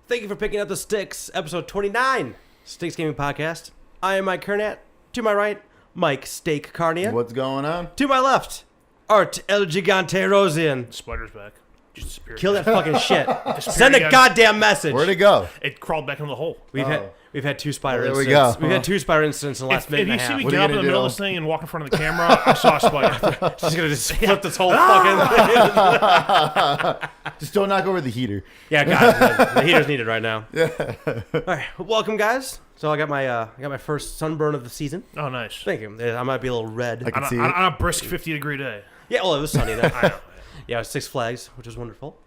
Thank you for picking up the Sticks, episode 29, Sticks Gaming Podcast. I am Mike Kernat. To my right, Mike Steak Carnia. What's going on? To my left, Art El Gigante Rosian. Spider's back. Just disappeared. Kill that fucking shit. Send a goddamn message. Where'd it go? It crawled back into the hole. We've had two spider There we incidents. go. We've had two spider incidents in the last minute If and you a see half. me What get are up you in the gonna middle do? of this thing and walk in front of the camera, I saw a spider. She's gonna just flip this whole fucking thing. Just don't knock over the heater. Yeah, God, the heater's needed right now. Yeah. All right, welcome guys. So I got my first sunburn of the season. Oh, nice. Thank you. I might be a little red. I can see it. On a brisk 50-degree day. Yeah, well, it was sunny then. I know. Yeah, it was Six Flags, which was wonderful.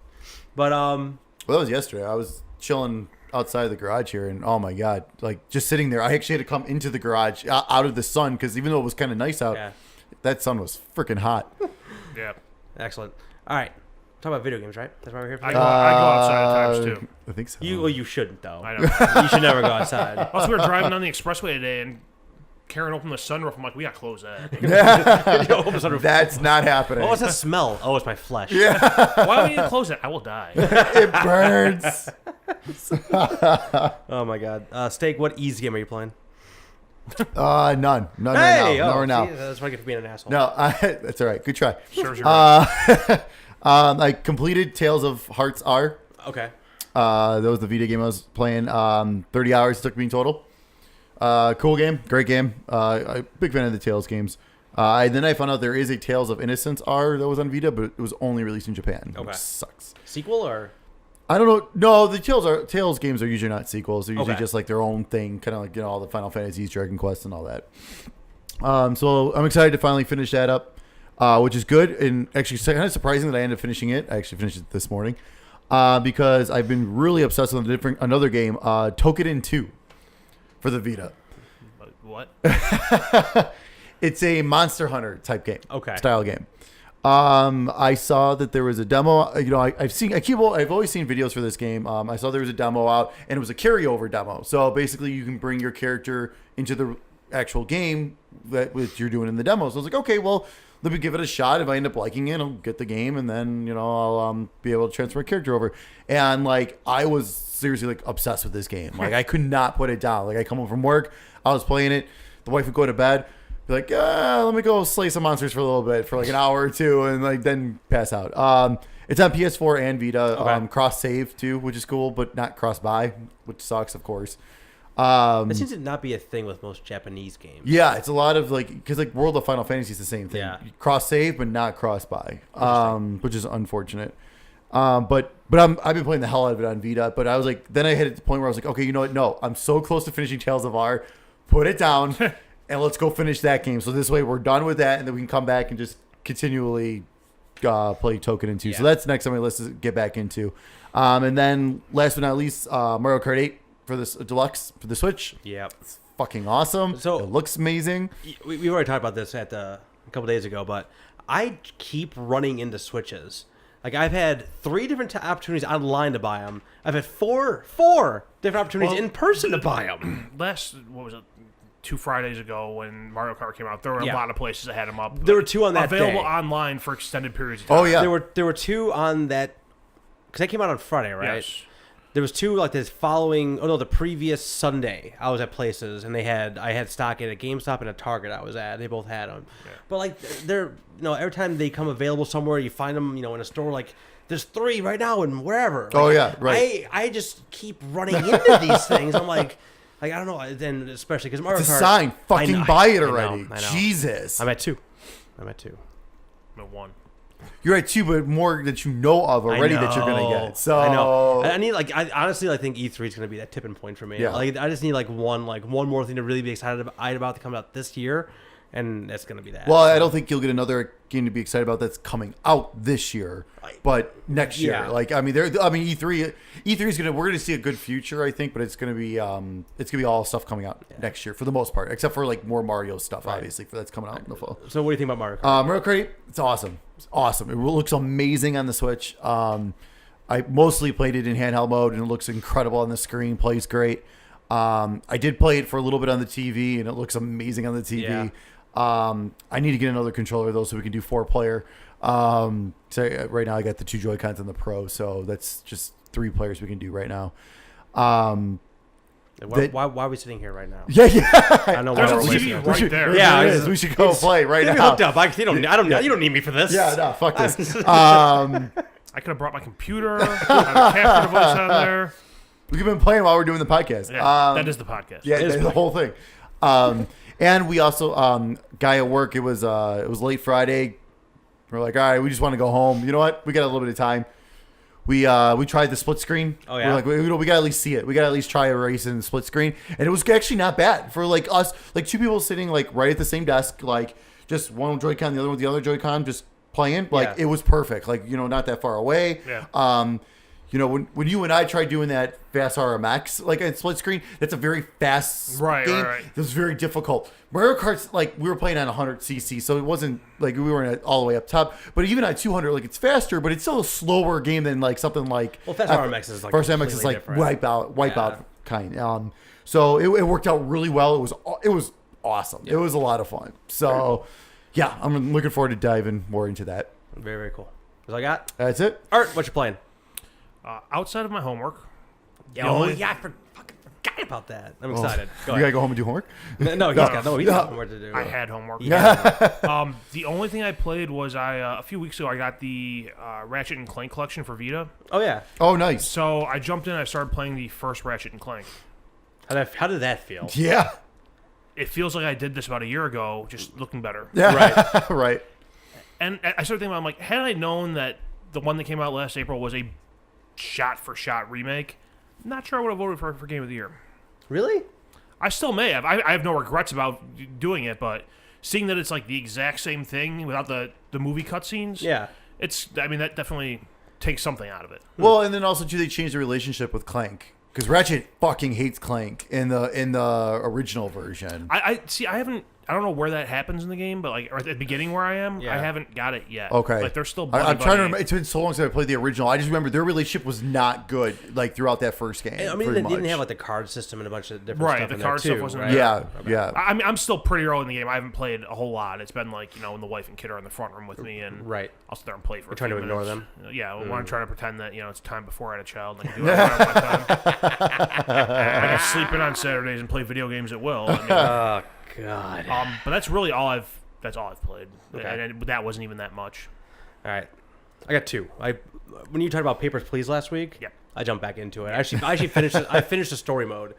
But Well, that was yesterday. I was chilling outside the garage here, and oh my god, like just sitting there. I actually had to come into the garage out of the sun because even though it was kind of nice out, yeah, that sun was freaking hot. Yeah. excellent. All right, talk about video games, right? That's why we're here for. I go outside at times, too. I think so. You shouldn't though. I know. You should never go outside. Also, we were driving on the expressway today, and Karen opened the sunroof. I'm like, we got to close that. That's not happening. What was that smell? Oh, it's my flesh. Yeah, Why do we need to close it? I will die. it burns. Oh my god. Steak, what easy game are you playing? None Hey, right now. None right now. see, that's what I get for being an asshole. No, that's all right. Good try. Serves you right. I completed Tales of Hearts R. Okay. That was the Vita game I was playing. 30 hours it took me in total. Cool game, great game. I'm big fan of the Tales games. Then I found out there is a Tales of Innocence R that was on Vita, but it was only released in Japan, Okay. which sucks. Sequel or? I don't know. No, the Tales games are usually not sequels. They're usually Okay. just like their own thing, kind of like all the Final Fantasies, Dragon Quest, and all that. So I'm excited to finally finish that up, which is good, and actually kind of surprising that I ended up finishing it. I actually finished it this morning because I've been really obsessed with another game, Toukiden 2, for the Vita. What? It's a Monster Hunter type game, Okay. style game. I saw that there was a demo. You know, I've always seen videos for this game. I saw there was a demo out, and it was a carryover demo. So basically, you can bring your character into the actual game that you're doing in the demo. So I was like, okay, well, let me give it a shot. If I end up liking it, I'll get the game, and then I'll be able to transfer my character over. And like, I was seriously like obsessed with this game. Like, I could not put it down. Like, I come home from work, I was playing it. The wife would go to bed. Be like, let me go slay some monsters for a little bit, for like an hour or two, and like then pass out. It's on PS4 and Vita. Okay. Cross save too, which is cool, but not cross buy, which sucks, of course. That seems to not be a thing with most Japanese games. Yeah, it's a lot of like, because like World of Final Fantasy is the same thing. Yeah. Cross save, but not cross buy, which is unfortunate. But I've been playing the hell out of it on Vita. But I was like, then I hit at the point where I was like, okay, you know what? No, I'm so close to finishing Tales of R. Put it down. And let's go finish that game. So this way we're done with that, and then we can come back and just continually play Toukiden 2. Yeah. So that's next on my list to get back into. And then last but not least, Mario Kart 8 for this deluxe for the Switch. Yeah. It's fucking awesome. So- it looks amazing. We already talked about this a couple days ago, but I keep running into Switches. Like, I've had 3 different opportunities online to buy them. I've had four different opportunities in person to buy them. What was it? 2 Fridays ago when Mario Kart came out, there were a lot of places that had them up. There were 2 on that available day. online for extended periods of time. Oh, yeah. There were 2 on that, because that came out on Friday, right? Yes. There was 2 like this the previous Sunday. I was at places and I had stock at a GameStop and a Target I was at. They both had them, but like they're every time they come available somewhere, you find them in a store like. There's 3 right now and wherever. Like, Oh, yeah, right. I just keep running into these things. I'm like I don't know. Then especially because Mario It's a Kart. sign. Fucking buy it already. I know. Jesus. I'm at 2. I'm at 1. You're at 2, but more that you know of already that you're going to get. So I know. I need I honestly think E3 is going to be that tipping point for me. Yeah. Like, I just need one more thing to really be excited about to come out this year, and that's going to be that. Well, I don't think you'll get another game to be excited about that's coming out this year, but next year. Yeah. Like, I mean, E3 is we're gonna see a good future, I think, but it's gonna be all stuff coming out next year for the most part, except for like more Mario stuff, obviously, for that's coming out in the fall. So what do you think about Mario Kart? Mario Kart 8, it's awesome. It's awesome. It looks amazing on the Switch. I mostly played it in handheld mode, and it looks incredible on the screen. Plays great. I did play it for a little bit on the TV, and it looks amazing on the TV. Yeah. I need to get another controller though, so we can do 4-player. So right now I got the 2 Joy-Cons and the Pro, so that's just 3 players we can do right now. Why are we sitting here right now? Yeah. I know There's why a we're TV wasting right there. Yeah, it is. We should go play right Get me now. hooked up. You don't need me for this. Yeah, no, fuck this. I could have brought my computer. I have a capture device on there. We've been playing while we're doing the podcast. Yeah, that is the podcast. Yeah, the whole thing. And we also, guy at work. It was late Friday. We're like, all right, we just want to go home. You know what? We got a little bit of time. We tried the split screen. Oh yeah. We're like, we got to at least see it. We got to at least try a race in the split screen, and it was actually not bad for like us, like two people sitting like right at the same desk, like just one Joy-Con, the other with the other Joy-Con, just playing. Like it was perfect. Like not that far away. Yeah. When you and I tried doing that fast RMX, like a split screen, that's a very fast game. Right. It was very difficult. Mario Kart's like we were playing on 100cc, so it wasn't like we weren't all the way up top. But even at 200, like it's faster, but it's still a slower game than like something like. Well, fast RMX is like fast RMX is like different. wipeout kind. So it worked out really well. It was awesome. Yeah. It was a lot of fun. So yeah, I'm looking forward to diving more into that. Very, very cool. That's all I got. That's it. Art, what you playing? Outside of my homework. I fucking forgot about that. I'm excited. You gotta go home and do homework? No, he's got homework to do. I had homework. Yeah. The only thing I played was a few weeks ago I got the Ratchet and Clank collection for Vita. Oh yeah. Oh nice. So I jumped in. I started playing the first Ratchet and Clank. How did that feel? Yeah. It feels like I did this about a year ago, just looking better. Yeah. Right. Right. And I started thinking about, I'm like, had I known that the one that came out last April was a shot-for-shot remake, not sure I would have voted for Game of the Year. Really? I still may have. I have no regrets about doing it, but seeing that it's like the exact same thing without the movie cutscenes, that definitely takes something out of it. Well, and then also too, they changed the relationship with Clank because Ratchet fucking hates Clank in the original version. I don't know where that happens in the game, but like at the beginning where I am, I haven't got it yet. Okay, like they're still. I'm trying to remember. It's been so long since I played the original. I just remember their relationship was not good, like throughout that first game. I mean, they didn't have like the card system and a bunch of different stuff. The in card there too, stuff wasn't. Right? Yeah. I mean, I'm still pretty early in the game. I haven't played a whole lot. It's been like when the wife and kid are in the front room with me, and I'll sit there and play for. You're trying to ignore them. Yeah, when I'm trying to pretend that it's time before I had a child, and I can do it around my time. I can sleep in on Saturdays and play video games at will. Oh God. But that's really all I've played, Okay. and that wasn't even that much. All right, I got two. When you talked about Papers, Please last week, I jumped back into it. I actually finished it. I finished the story mode.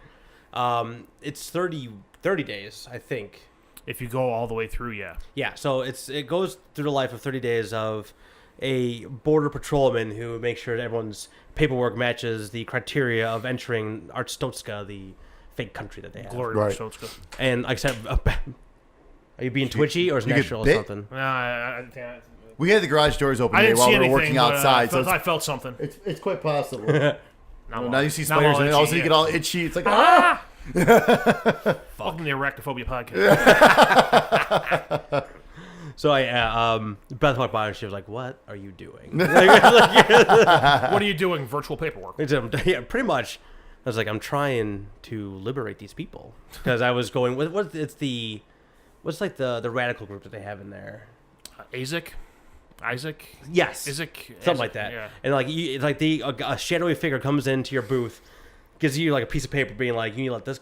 It's 30 days, I think. If you go all the way through, Yeah, so it goes through the life of 30 days of a border patrolman who makes sure that everyone's paperwork matches the criteria of entering Arstotzka, the fake country that they have. Glory Arstotzka. And like I said, are you being twitchy or is it natural or something? We had the garage doors open today while we were working outside, so I felt something. It's quite possible. Now you see spiders and all of a sudden you get all itchy. It's like Welcome to the Arachnophobia podcast. So Beth walked by and she was like, "What are you doing?" What are you doing? Virtual paperwork. Yeah, pretty much. I was like, I'm trying to liberate these people because I was going with what's the radical group that they have in there? Isaac. Yes. Something like that. Yeah. And like it's like a shadowy figure comes into your booth, gives you like a piece of paper being like, you need to let this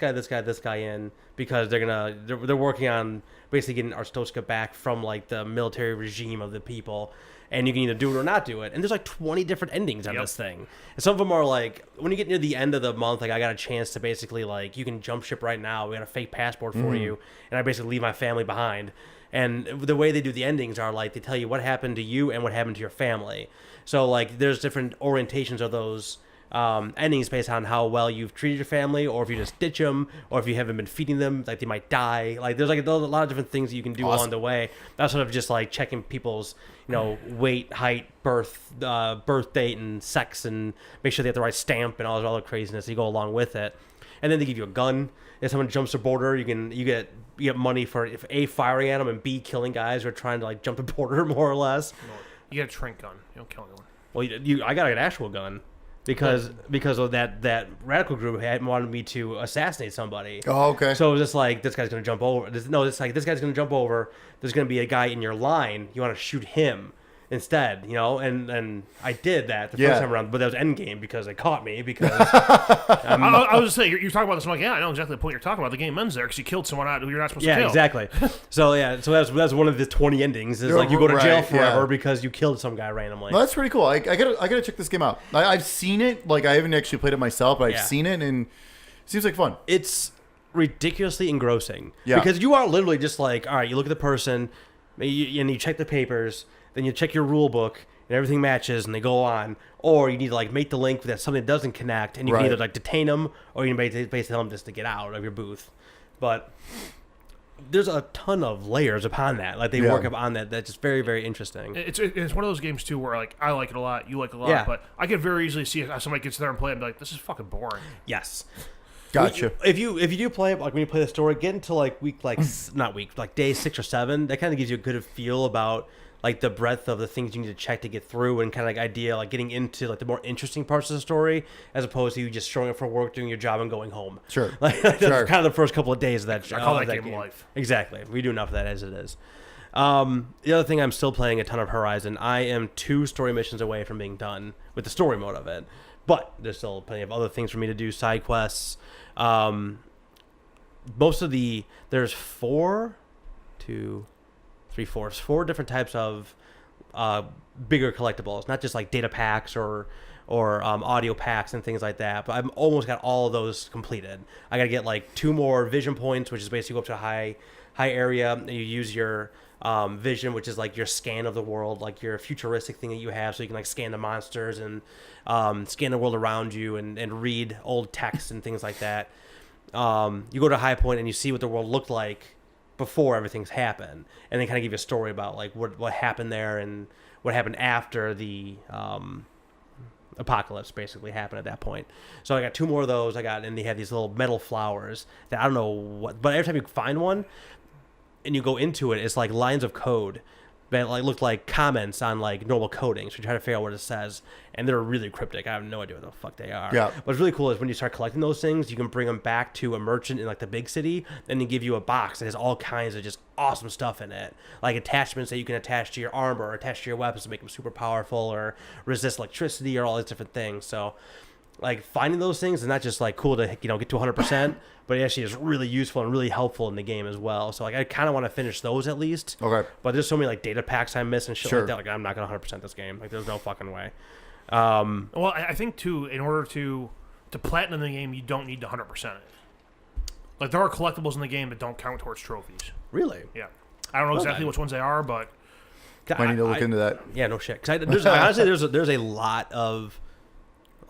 guy in because they're working on basically getting Arstotzka back from like the military regime of the people. And you can either do it or not do it. And there's like 20 different endings on this thing. And some of them are like, when you get near the end of the month, like I got a chance to basically like, you can jump ship right now. We got a fake passport for you. And I basically leave my family behind. And the way they do the endings are like, they tell you what happened to you and what happened to your family. So like, there's different orientations of those endings based on how well you've treated your family, or if you just ditch them, or if you haven't been feeding them, like they might die. Like there's like a lot of different things that you can do along the way. That's sort of just like checking people's weight, height, birth date, and sex, and make sure they have the right stamp and all this other craziness. You go along with it, and then they give you a gun. If someone jumps the border, you get money for if A, firing at them, and B, killing guys who are trying to like jump the border more or less. You get a trank gun. You don't kill anyone. Well, I got an actual gun. Because of that radical group had wanted me to assassinate somebody. Oh, okay. So it was just like, this guy's going to jump over. It's like, this guy's going to jump over. There's going to be a guy in your line. You want to shoot him. instead, and I did that the first time around, but that was endgame because they caught me because I was just saying, you're talking about this, I'm like, yeah, I know exactly the point you're talking about. The game ends there because you killed someone out who you're not supposed to kill. Yeah, exactly. So that's one of the 20 endings is like you go to jail forever because you killed some guy randomly. Well, that's pretty cool. I gotta check this game out. I've seen it, like I haven't actually played it myself, but I've seen it and it seems like fun. It's ridiculously engrossing because you are literally just like, all right, you look at the person and you check the papers. Then you check your rule book, and everything matches, and they go on. Or you need to like make the link that something doesn't connect, and you can either like detain them, or you can basically tell them just to get out of your booth. But there's a ton of layers upon that. Like they work up on that. That's just very, very interesting. It's one of those games too where like I like it a lot, you like it a lot, but I could very easily see how somebody gets there and play it and be like, this is fucking boring. Yes. Gotcha. If you do play it, like when you play the story, get into like day 6 or 7. That kind of gives you a good feel about like the breadth of the things you need to check to get through, and kind of like idea like getting into like the more interesting parts of the story as opposed to you just showing up for work, doing your job, and going home. Sure. Like that's kind of the first couple of days of that. I call that game life. Exactly. We do enough of that as it is. The other thing, I'm still playing a ton of Horizon. I am 2 story missions away from being done with the story mode of it, but there's still plenty of other things for me to do. Side quests. There's 4 different types of bigger collectibles, not just like data packs or audio packs and things like that, but I've almost got all of those completed. I gotta get like 2 more vision points, which is basically go up to a high area, and you use your vision, which is like your scan of the world, like your futuristic thing that you have, so you can like scan the monsters and scan the world around you and read old text and things like that. You go to a high point and you see what the world looked like before everything's happened, and they kind of give you a story about like what happened there and what happened after the apocalypse basically happened at that point. So I got 2 more of those. And they have these little metal flowers that I don't know what, but every time you find one and you go into it, it's like lines of code that like look like comments on like normal coding. So you try to figure out what it says, and they're really cryptic. I have no idea what the fuck they are. Yeah. What's really cool is when you start collecting those things, you can bring them back to a merchant in like the big city, and they give you a box that has all kinds of just awesome stuff in it, like attachments that you can attach to your armor or attach to your weapons to make them super powerful or resist electricity or all these different things. So like finding those things is not just like cool to get to 100%, but it actually is really useful and really helpful in the game as well. So like I kind of want to finish those at least. Okay. But there's so many like data packs I miss and shit like that. Like I'm not gonna 100% this game. Like there's no fucking way. Well, I think too, in order to platinum the game, you don't need to 100% it. Like there are collectibles in the game that don't count towards trophies. Really? Yeah. I don't know exactly which ones they are, but I need to look into that. Yeah, no shit. Because honestly, there's a lot of.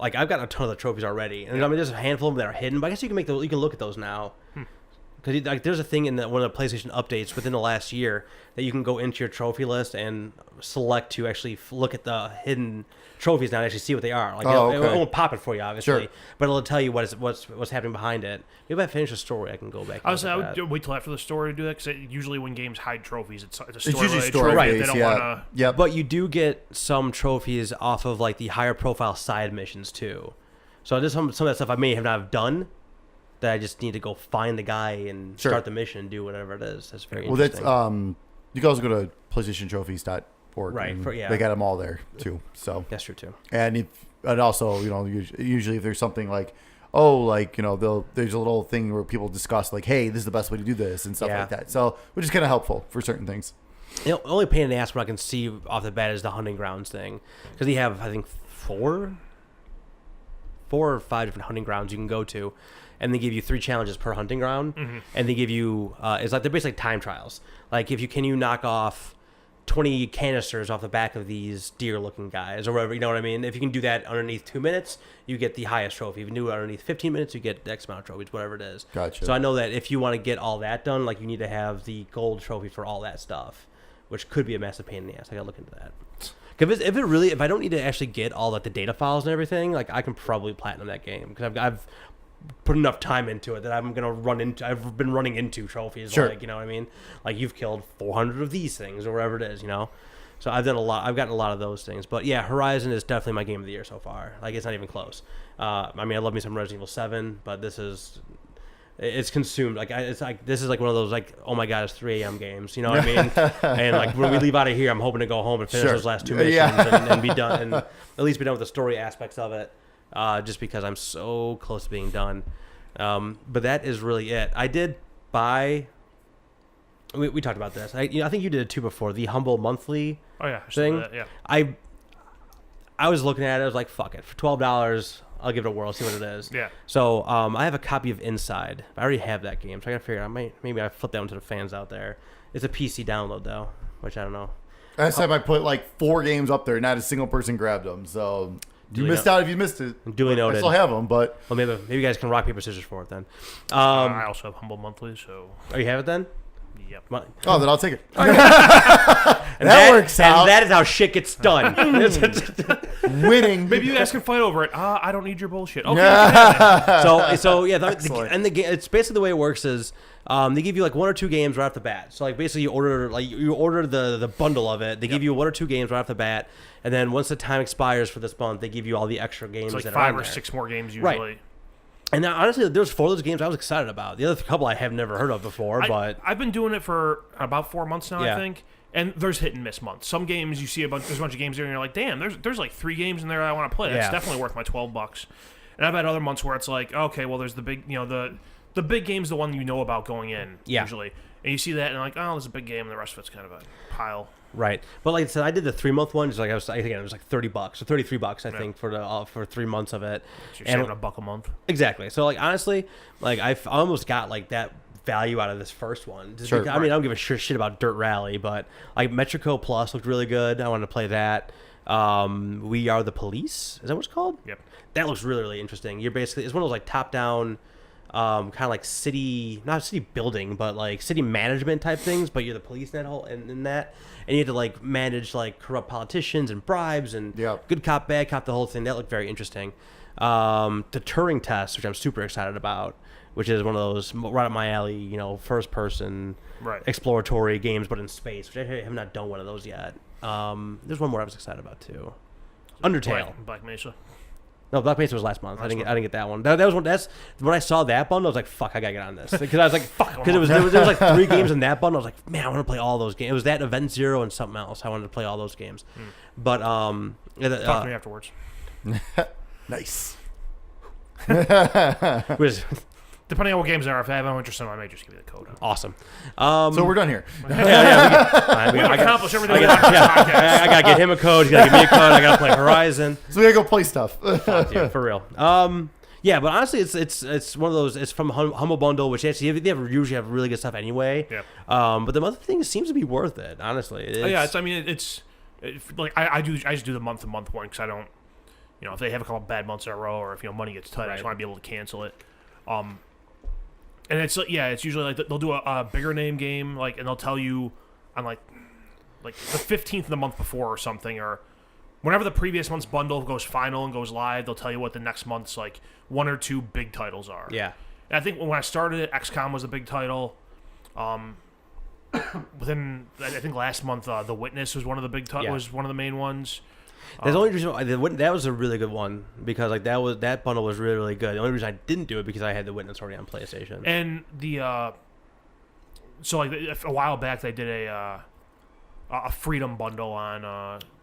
Like I've got a ton of the trophies already, and I mean there's a handful of them that are hidden. But I guess you can you can look at those now, because like there's a thing in one of the PlayStation updates within the last year that you can go into your trophy list and select to actually look at the hidden trophies now and actually see what they are. Like it won't pop it for you obviously, but it'll tell you what's happening behind it. Maybe if I finish the story, I can go back. I would wait till after the story to do that, because usually when games hide trophies, it's a story. It's usually story based, they don't wanna... Yeah. But you do get some trophies off of like the higher profile side missions too. So there's some of that stuff I may have not done that I just need to go find the guy and start the mission and do whatever it is. That's very interesting. Well, that's you can also go to PlayStationTrophies.org. Right. They got them all there too. So that's true too. And also usually if there's something like there's a little thing where people discuss like, hey, this is the best way to do this and stuff like that. So which is kind of helpful for certain things. The only pain in the ass when I can see off the bat is the hunting grounds thing, because you have I think 4 or 5 different hunting grounds you can go to, and they give you 3 challenges per hunting ground, and they give you it's like they're basically time trials. Like if you knock off 20 canisters off the back of these deer-looking guys or whatever, you know what I mean? If you can do that underneath 2 minutes, you get the highest trophy. If you do it underneath 15 minutes, you get X amount of trophies, whatever it is. Gotcha. So I know that if you want to get all that done, like you need to have the gold trophy for all that stuff, which could be a massive pain in the ass. I gotta look into that. If I don't need to actually get all like the data files and everything, like I can probably platinum that game, because I've put enough time into it that I've been running into trophies. Like, you know what I mean? Like you've killed 400 of these things or whatever it is, So I've gotten a lot of those things. But yeah, Horizon is definitely my game of the year so far. Like it's not even close. I mean, I love me some Resident Evil 7, but this is it's consumed. Like it's like this is like one of those like, oh my god, it's 3 a.m. games. You know what I mean? And like when we leave out of here, I'm hoping to go home and finish those last 2 missions and be done, and at least be done with the story aspects of it. Just because I'm so close to being done. But that is really it. I did buy. We talked about this. I think you did it too before, the Humble monthly thing. That, yeah. I was looking at it. I was like, fuck it. For $12, I'll give it a whirl, see what it is. Yeah. So I have a copy of Inside. I already have that game, so I gotta figure out. Maybe I flip that one to the fans out there. It's a PC download though, which I don't know. Last time I put like 4 games up there, not a single person grabbed them. So you missed out if you missed it. Duly noted. I still have them, but maybe you guys can rock paper scissors for it then. I also have Humble monthly, so. Oh, you have it then? Yep. Oh, then I'll take it. that works out. And that is how shit gets done. Winning. Maybe you guys can fight over it. I don't need your bullshit. Okay. So yeah, the game. It's basically the way it works is they give you like 1 or 2 games right off the bat. So like basically you order the bundle of it. They give you 1 or 2 games right off the bat, and then once the time expires for this month, they give you all the extra games. It's like that 5 are or 6 more games usually. Right. And now, honestly, there's 4 of those games I was excited about. The other couple I have never heard of before, but I've been doing it for about 4 months now, I think. And there's hit and miss months. Some games you see there's a bunch of games there, and you're like, damn, there's like 3 games in there I want to play. That's definitely worth my $12. And I've had other months where it's like, okay, well, there's the big, the big game's the one you know about going in usually, and you see that and you're like, oh, there's a big game, and the rest of it's kind of a pile. Right, but like I said, I did the 3-month one. Just like I think it was like $30 or $33, I think, for 3 months of it. So you're saving $1 a month. Exactly. So like honestly, like I almost got like that value out of this first one. Because, I mean, I don't give a shit about Dirt Rally, but like Metrico Plus looked really good. I wanted to play that. We Are the Police. Is that what it's called? Yep. That looks really, really interesting. You're basically, it's one of those like top-down, kind of like not city building, but like city management type things. But you're the police in that, and you have to like manage like corrupt politicians and bribes and good cop, bad cop, the whole thing. That looked very interesting. The Turing Test, which I'm super excited about, which is one of those right up my alley, first person exploratory games, but in space, which I have not done one of those yet. There's one more I was excited about too. Undertale. Black Mesa. No, Black Mesa was last month. I didn't get that one. That was one. That's when I saw that bundle. I was like, "Fuck, I gotta get on this." Because I was like, "Fuck," because there was like 3 games in that bundle. I was like, "Man, I want to play all those games." It was that Event Zero and something else. I wanted to play all those games. But talk to me afterwards. Nice. Depending on what games there are, if I have no interest in them, I may just give you the code. Awesome. So we're done here. We accomplished everything we wanted. I gotta get him a code. He's gotta give me a code. I gotta play Horizon. So we gotta go play stuff. Fuck, dude, for real. Yeah, but honestly, it's one of those. It's from Humble Bundle, which actually they usually have really good stuff anyway. Yeah. But the other thing seems to be worth it. Honestly. It's like I just do the month-to-month one because I don't, if they have a couple bad months in a row or if money gets tight, I just want to be able to cancel it. And it's it's usually like they'll do a bigger name game, and they'll tell you on like the 15th of the month before or something, or whenever the previous month's bundle goes final and goes live, they'll tell you what the next month's like 1 or 2 big titles are. Yeah. And I think when I started it, XCOM was a big title. Within I think last month, The Witness was one of the big was one of the main ones. There's only reason that was a really good one because like that bundle was really, really good. The only reason I didn't do it because I had The Witness already on PlayStation. And the so like a while back they did a Freedom bundle on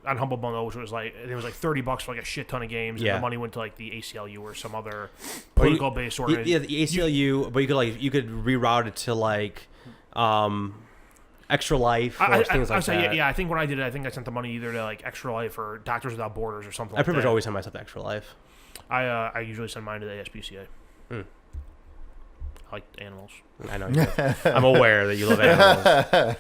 Humble Bundle, which was like it was like $30 for like a shit ton of games, and the money went to like the ACLU or some other political based organization. Yeah, the ACLU, but you could reroute it to like Extra Life or things like that. Yeah, I think when I did it, I think I sent the money either to like Extra Life or Doctors Without Borders or something. I pretty much always send myself to Extra Life. I usually send mine to the ASPCA. I like animals. I know. I'm aware that you love animals.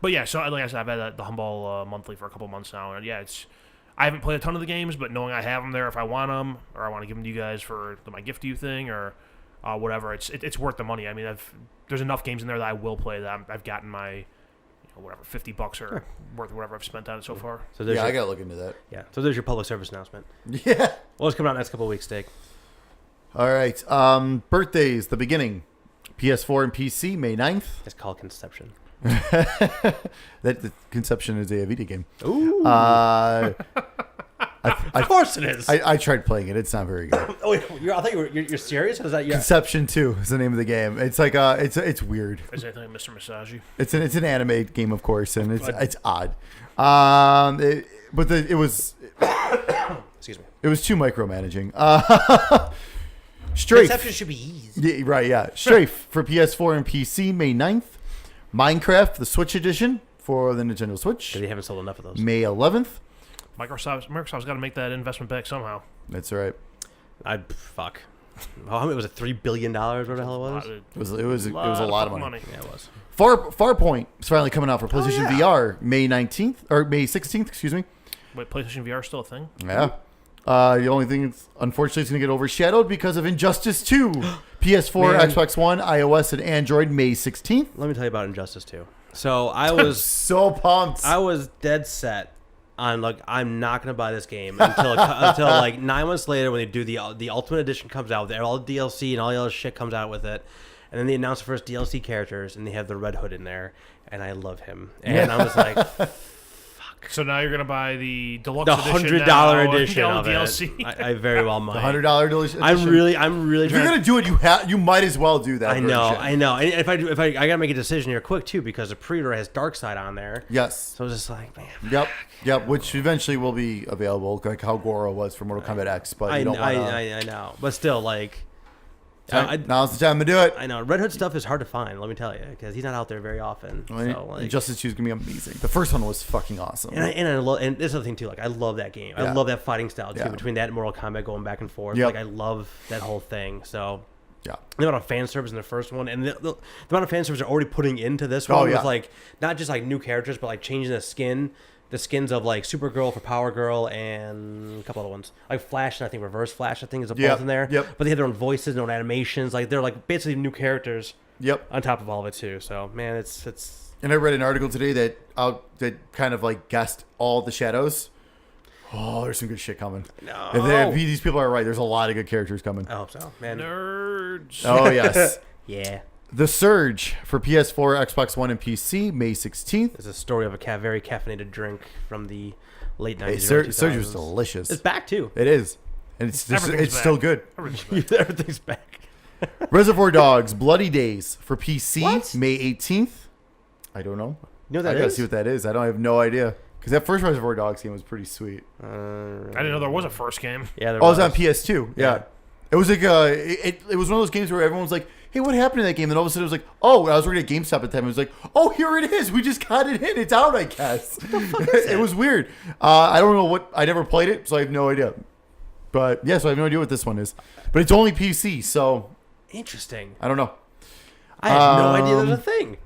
But yeah, so like I said, I've had the Humble monthly for a couple months now, and I haven't played a ton of the games, but knowing I have them there if I want them, or I want to give them to you guys for my gift to you thing, or whatever, it's worth the money. I mean, there's enough games in there that I will play that I've gotten my whatever $50 or worth of whatever I've spent on it so far. So I gotta look into that. Yeah. So there's your public service announcement. Yeah. What's coming out next couple of weeks, Steak? All right. Birthdays, the beginning. PS4 and PC, May 9th. It's called Conception. The Conception is a video game. Ooh. Of course it is. I tried playing it. It's not very good. Oh, I thought you're serious. Is that Conception 2 is the name of the game. It's like it's weird. Is anything like Mr. Massagy? It's an anime game, of course, and it's odd. It was Excuse me. It was too micromanaging. Strafe. Conception should be easy. Yeah, right, yeah. Strafe for PS4 and PC, May 9th. Minecraft, the Switch edition for the Nintendo Switch. Because they haven't sold enough of those. May 11th. Microsoft's got to make that investment back somehow. That's right. Fuck. How many was it? $3 billion? What the hell it was? It was a lot of money. Yeah, it was. Farpoint is finally coming out for PlayStation VR, May 19th or May 16th. Excuse me. Wait, PlayStation VR is still a thing? Yeah. The only thing is, unfortunately, it's going to get overshadowed because of Injustice 2. PS4, Man. Xbox One, iOS, and Android, May 16th. Let me tell you about Injustice 2. So I was so pumped. I was dead set on like I'm not gonna buy this game until like 9 months later when they do the Ultimate Edition comes out, all the DLC and all the other shit comes out with it, and then they announce the first DLC characters and they have the Red Hood in there, and I love him, and I was like. So now you're gonna buy the deluxe The $100 edition now, of DLC. it. I very well might. The $100 edition. I'm really. If you're gonna do it, you might as well do that. I know. And if I gotta make a decision here quick too because the pre-order has Darkseid on there. Yes. So I was just like, man. Yep. Which eventually will be available, like how Goro was for Mortal Kombat X. But you don't want to. I know, but still, like. Now's the time to do it. I know Red Hood stuff is hard to find. Let me tell you, because he's not out there very often. So, like, Justice 2 is gonna be amazing. The first one was fucking awesome. And I love, and this other thing too. Like I love that game. I love that fighting style too. Yeah. Between that and Mortal Kombat going back and forth. Yep. Like I love that whole thing. So yeah, the amount of fan service in the first one, and the amount of fan service they're already putting into this one with like not just like new characters, but like changing the skins of like Supergirl for Power Girl and a couple other ones like Flash and I think Reverse Flash I think is both in there. Yep. But they have their own voices, their own animations. Like they're like basically new characters. Yep. On top of all of it too. So man, it's. And I read an article today that kind of like guessed all the shadows. Oh, there's some good shit coming. No. If these people are right, there's a lot of good characters coming. I hope so, man. Nerds. Oh yes. Yeah. The Surge for PS4, Xbox One, and PC, May 16th. It's a story of a very caffeinated drink from the late 90s. Hey, Surge was delicious. It's back too. It is. And it's still good. Everything's back. Reservoir Dogs, Bloody Days for PC, What? May 18th. I don't know. You know what that I gotta is? see what that is. I have no idea. Because that first Reservoir Dogs game was pretty sweet. I didn't know there was a first game. Yeah, there Oh, was. it was on PS2. Yeah. It was like it was one of those games where everyone was like, "Hey, what happened to that game?" And all of a sudden it was like, "Oh, I was working at GameStop at the time." It was like, "Oh, here it is. We just got it in. It's out, I guess." What the fuck is it was weird. I don't know what. I never played it, so I have no idea. But yeah, so I have no idea what this one is. But it's only PC, so Interesting. I don't know. I had no idea there's a thing.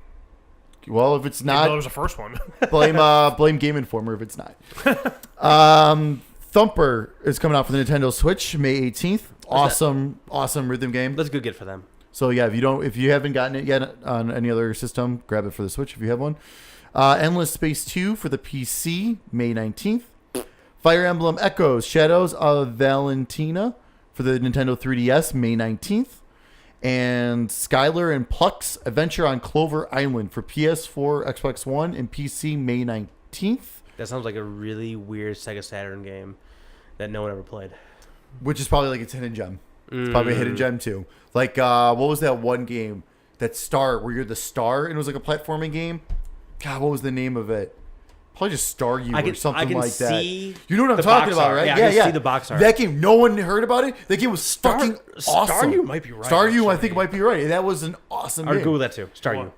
Well, if it's Not, not, there was the first one. blame Game Informer if it's not. Thumper is coming out for the Nintendo Switch May 18th. Awesome rhythm game. That's a good get for them. So yeah, if you haven't gotten it yet on any other system, grab it for the Switch if you have one. Endless Space 2 for the PC May 19th. Fire Emblem Echoes Shadows of Valentina for the Nintendo 3DS May 19th. And Skylar and Pluck's Adventure on Clover Island for PS4, Xbox One, and PC May 19th. That sounds like a really weird Sega Saturn game that no one ever played. Which is probably like its hidden gem. It's probably a hidden gem too. Like, what was that one game? That Star, where you're the star, and it was like a platforming game? God, what was the name of it? Probably just Star You or something like that. You know what I'm talking about, right? Yeah, I can see the box art. That game, no one heard about it. That game was fucking awesome. Staryu might be right. Staryu, I actually. think, might be right. That was an awesome I'll game. Google that too. Staryu.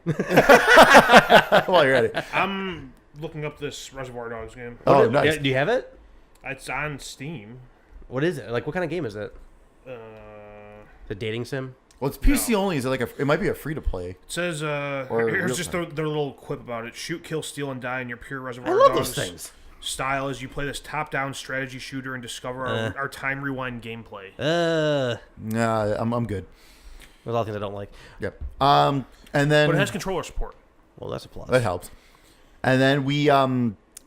While you're at it. I'm looking up this Reservoir Dogs game. Oh, nice. Do you have it? It's on Steam. What is it? Like, what kind of game is it? The dating sim? Well, it's PC only. Is it like it might be a free to play? It says, here's just their little quip about it. Shoot, kill, steal, and die in your pure Reservoir I love Dogs those things. style as you play this top-down strategy shooter and discover our time rewind gameplay. Nah, I'm good. There's a lot of things I don't like. Yep. And then But it has controller support. Well, that's a plus. that helps. And then we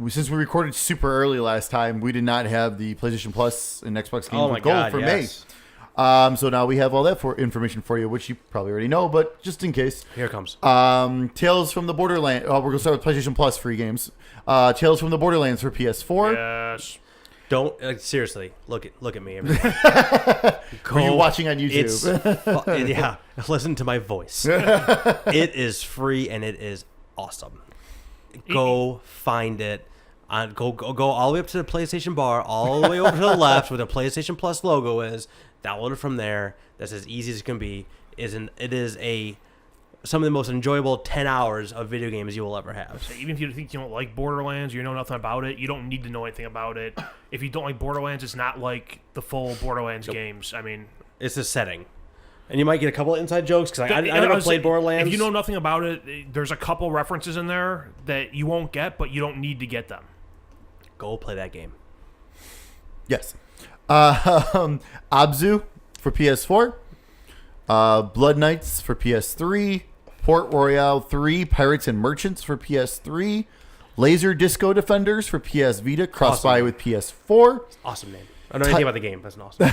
since we recorded super early last time, we did not have the PlayStation Plus and Xbox Game with Gold for yes. May. So now we have all that information for you, which you probably already know, but just in case. Here it comes. Tales from the Borderlands. We're going to start with PlayStation Plus free games. Tales from the Borderlands for PS4. Yes. Don't seriously look at me. Are you watching on YouTube? Yeah, listen to my voice. It is free and it is awesome. Go find it. Go all the way up to the PlayStation bar, all the way over to the left where the PlayStation Plus logo is. Download it from there. That's as easy as it can be. It is some of the most enjoyable 10 hours of video games you will ever have. Even if you think you don't like Borderlands, you know nothing about it, you don't need to know anything about it. If you don't like Borderlands, it's not like the full Borderlands games. I mean, it's a setting. And you might get a couple of inside jokes because I never played Borderlands. If you know nothing about it, there's a couple references in there that you won't get, but you don't need to get them. Go play that game. Yes. Abzu for PS4. Blood Knights for PS3. Port Royale 3 Pirates and Merchants for PS3. Laser Disco Defenders for PS Vita. Cross-buy with PS4. Awesome name. I don't know anything about the game. That's an awesome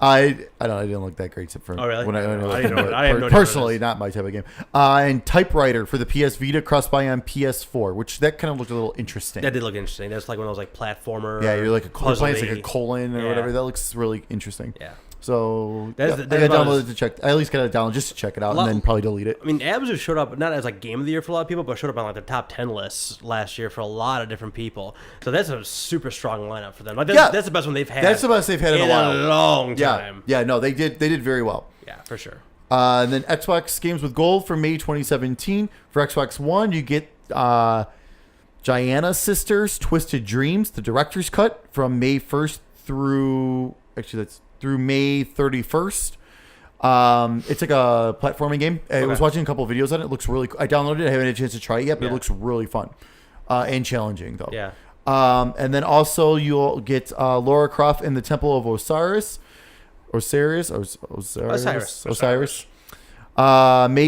I don't know. I didn't look that great except for oh, really? when I didn't know it. Personally, not my type of game. And Typewriter for the PS Vita, cross-buy on PS4, which that kind of looked a little interesting. That did look interesting. That's like one of those like platformer. Yeah, you're like a puzzle. like a colon or whatever. That looks really interesting. Yeah. So I downloaded to check. I at least got it download just to check it out, and then probably delete it. I mean, Abzu showed up not as like game of the year for a lot of people, but showed up on like the top 10 lists last year for a lot of different people. So that's a super strong lineup for them. Like that's the best one they've had. That's the best they've had in a while. A long time. Yeah. No, they did very well. Yeah, for sure. And then Xbox Games with Gold for May 2017. For Xbox One, you get Gianna Sisters Twisted Dreams, the director's cut from May 1st through May 31st. It's like a platforming game. I was watching a couple of videos on it. It looks really cool. I downloaded it. I haven't had a chance to try it yet, but it looks really fun and challenging, though. Yeah. And then also you'll get Lara Croft in the Temple of Osiris. May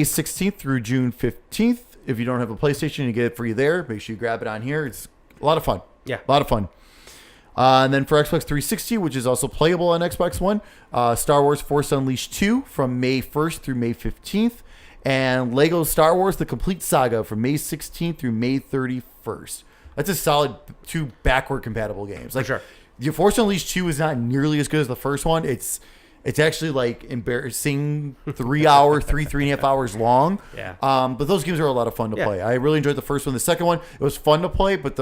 16th through June 15th. If you don't have a PlayStation, you get it free there. Make sure you grab it on here. It's a lot of fun. Yeah. A lot of fun. And then for Xbox 360, which is also playable on Xbox One, Star Wars Force Unleashed 2 from May 1st through May 15th. And Lego Star Wars The Complete Saga from May 16th through May 31st. That's a solid 2 backward compatible games. Like, sure. The Force Unleashed 2 is not nearly as good as the first one. It's actually like embarrassing 3 and a half hours long. Yeah. But those games are a lot of fun to play. I really enjoyed the first one. The second one, it was fun to play, but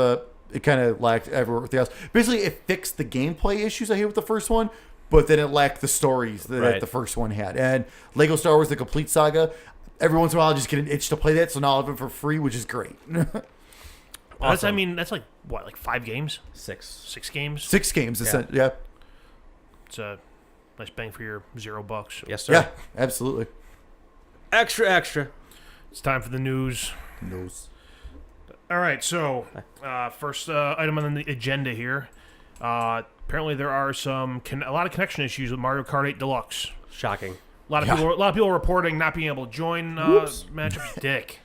it kind of lacked everything else. Basically, it fixed the gameplay issues I had with the first one, but then it lacked the stories that the first one had. And Lego Star Wars: The Complete Saga, every once in a while I just get an itch to play that, so now I have it for free, which is great. Awesome. That's like what, like 5 games? 6 games? 6 games, yeah. It's a nice bang for your $0. Yes, sir. Yeah, absolutely. Extra. It's time for the news. All right, so first item on the agenda here. Apparently, there are a lot of connection issues with Mario Kart 8 Deluxe. Shocking. A lot of people reporting not being able to join matchups. Dick.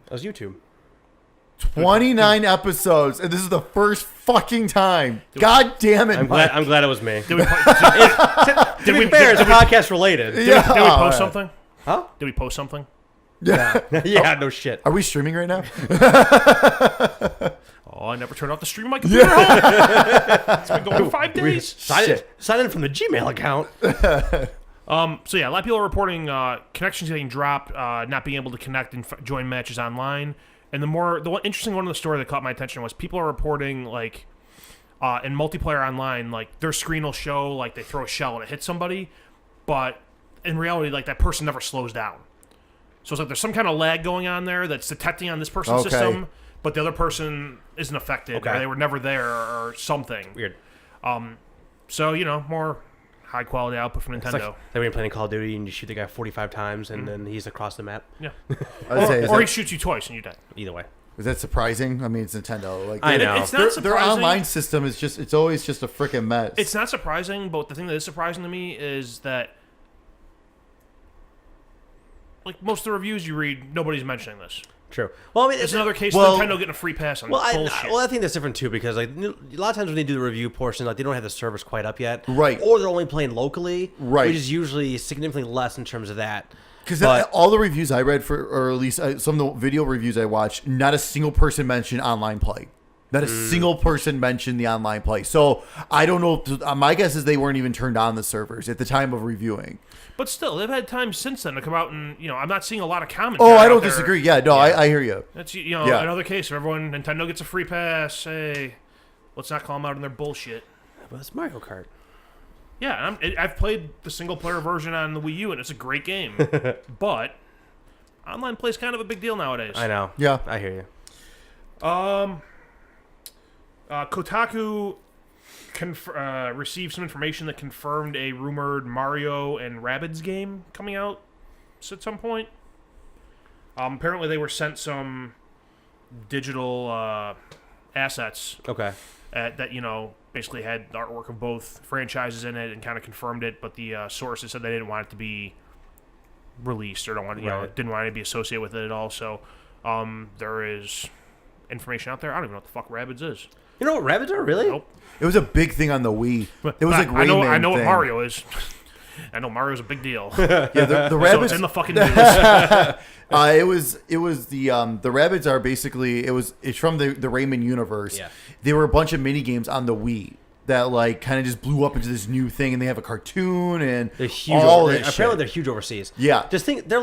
That was YouTube. 29 episodes, and this is the first fucking time. God damn it! I'm glad it was me. Did we it's podcast related. Did we post something? Huh? Did we post something? Yeah. Yeah. No shit. Are we streaming right now? Oh, I never turned off the stream on my computer. It's been going 5 days. Sign in from the Gmail account. So yeah, a lot of people are reporting connections getting dropped, not being able to connect and join matches online. And the one interesting one in the story that caught my attention was people are reporting like in multiplayer online, like their screen will show like they throw a shell and it hits somebody, but in reality, like that person never slows down. So it's like there's some kind of lag going on there that's detecting on this person's system, but the other person isn't affected, or they were never there, or something. Weird. So more high quality output from Nintendo. It's like when you're playing Call of Duty and you shoot the guy 45 times and then he's across the map. Yeah. Or he shoots you twice and you die. Either way. Is that surprising? I mean, it's Nintendo. Like, I know. It's not surprising. Their online system is it's always just a freaking mess. It's not surprising, but the thing that is surprising to me is that like most of the reviews you read, nobody's mentioning this. True. Well, I mean, it's another case of Nintendo getting a free pass on bullshit. I think that's different too because like a lot of times when they do the review portion, like they don't have the service quite up yet, right? Or they're only playing locally, right? Which is usually significantly less in terms of that. Because all the reviews I read or at least some of the video reviews I watched, not a single person mentioned online play. Not a single person mentioned the online play. So I don't know. My guess is they weren't even turned on the servers at the time of reviewing. But still, they've had time since then to come out and, I'm not seeing a lot of commentary. Oh, I out don't there. disagree. Yeah, no, I hear you. That's, another case of everyone, Nintendo gets a free pass. Hey, let's not call them out on their bullshit. But it's Mario Kart. Yeah, I've played the single-player version on the Wii U, and it's a great game. But online play is kind of a big deal nowadays. I know. Yeah. I hear you. Kotaku received some information that confirmed a rumored Mario and Rabbids game coming out at some point. Apparently, they were sent some digital assets. Okay. That basically had the artwork of both franchises in it and kind of confirmed it, but the sources said they didn't want it to be released or didn't want it to be associated with it at all. So there is information out there. I don't even know what the fuck Rabbids is. You know what Rabbids are, really? Nope. It was a big thing on the Wii. It was like I know Rayman what thing. Mario is. I know Mario's a big deal. Yeah, the So rabbits. it's in the fucking news. It was the rabbits are basically it's from the Rayman universe. Yeah. There were a bunch of mini games on the Wii that like kind of just blew up into this new thing, and they have a cartoon and They're huge. all this Apparently, shit. they're huge overseas. Yeah. Just think of them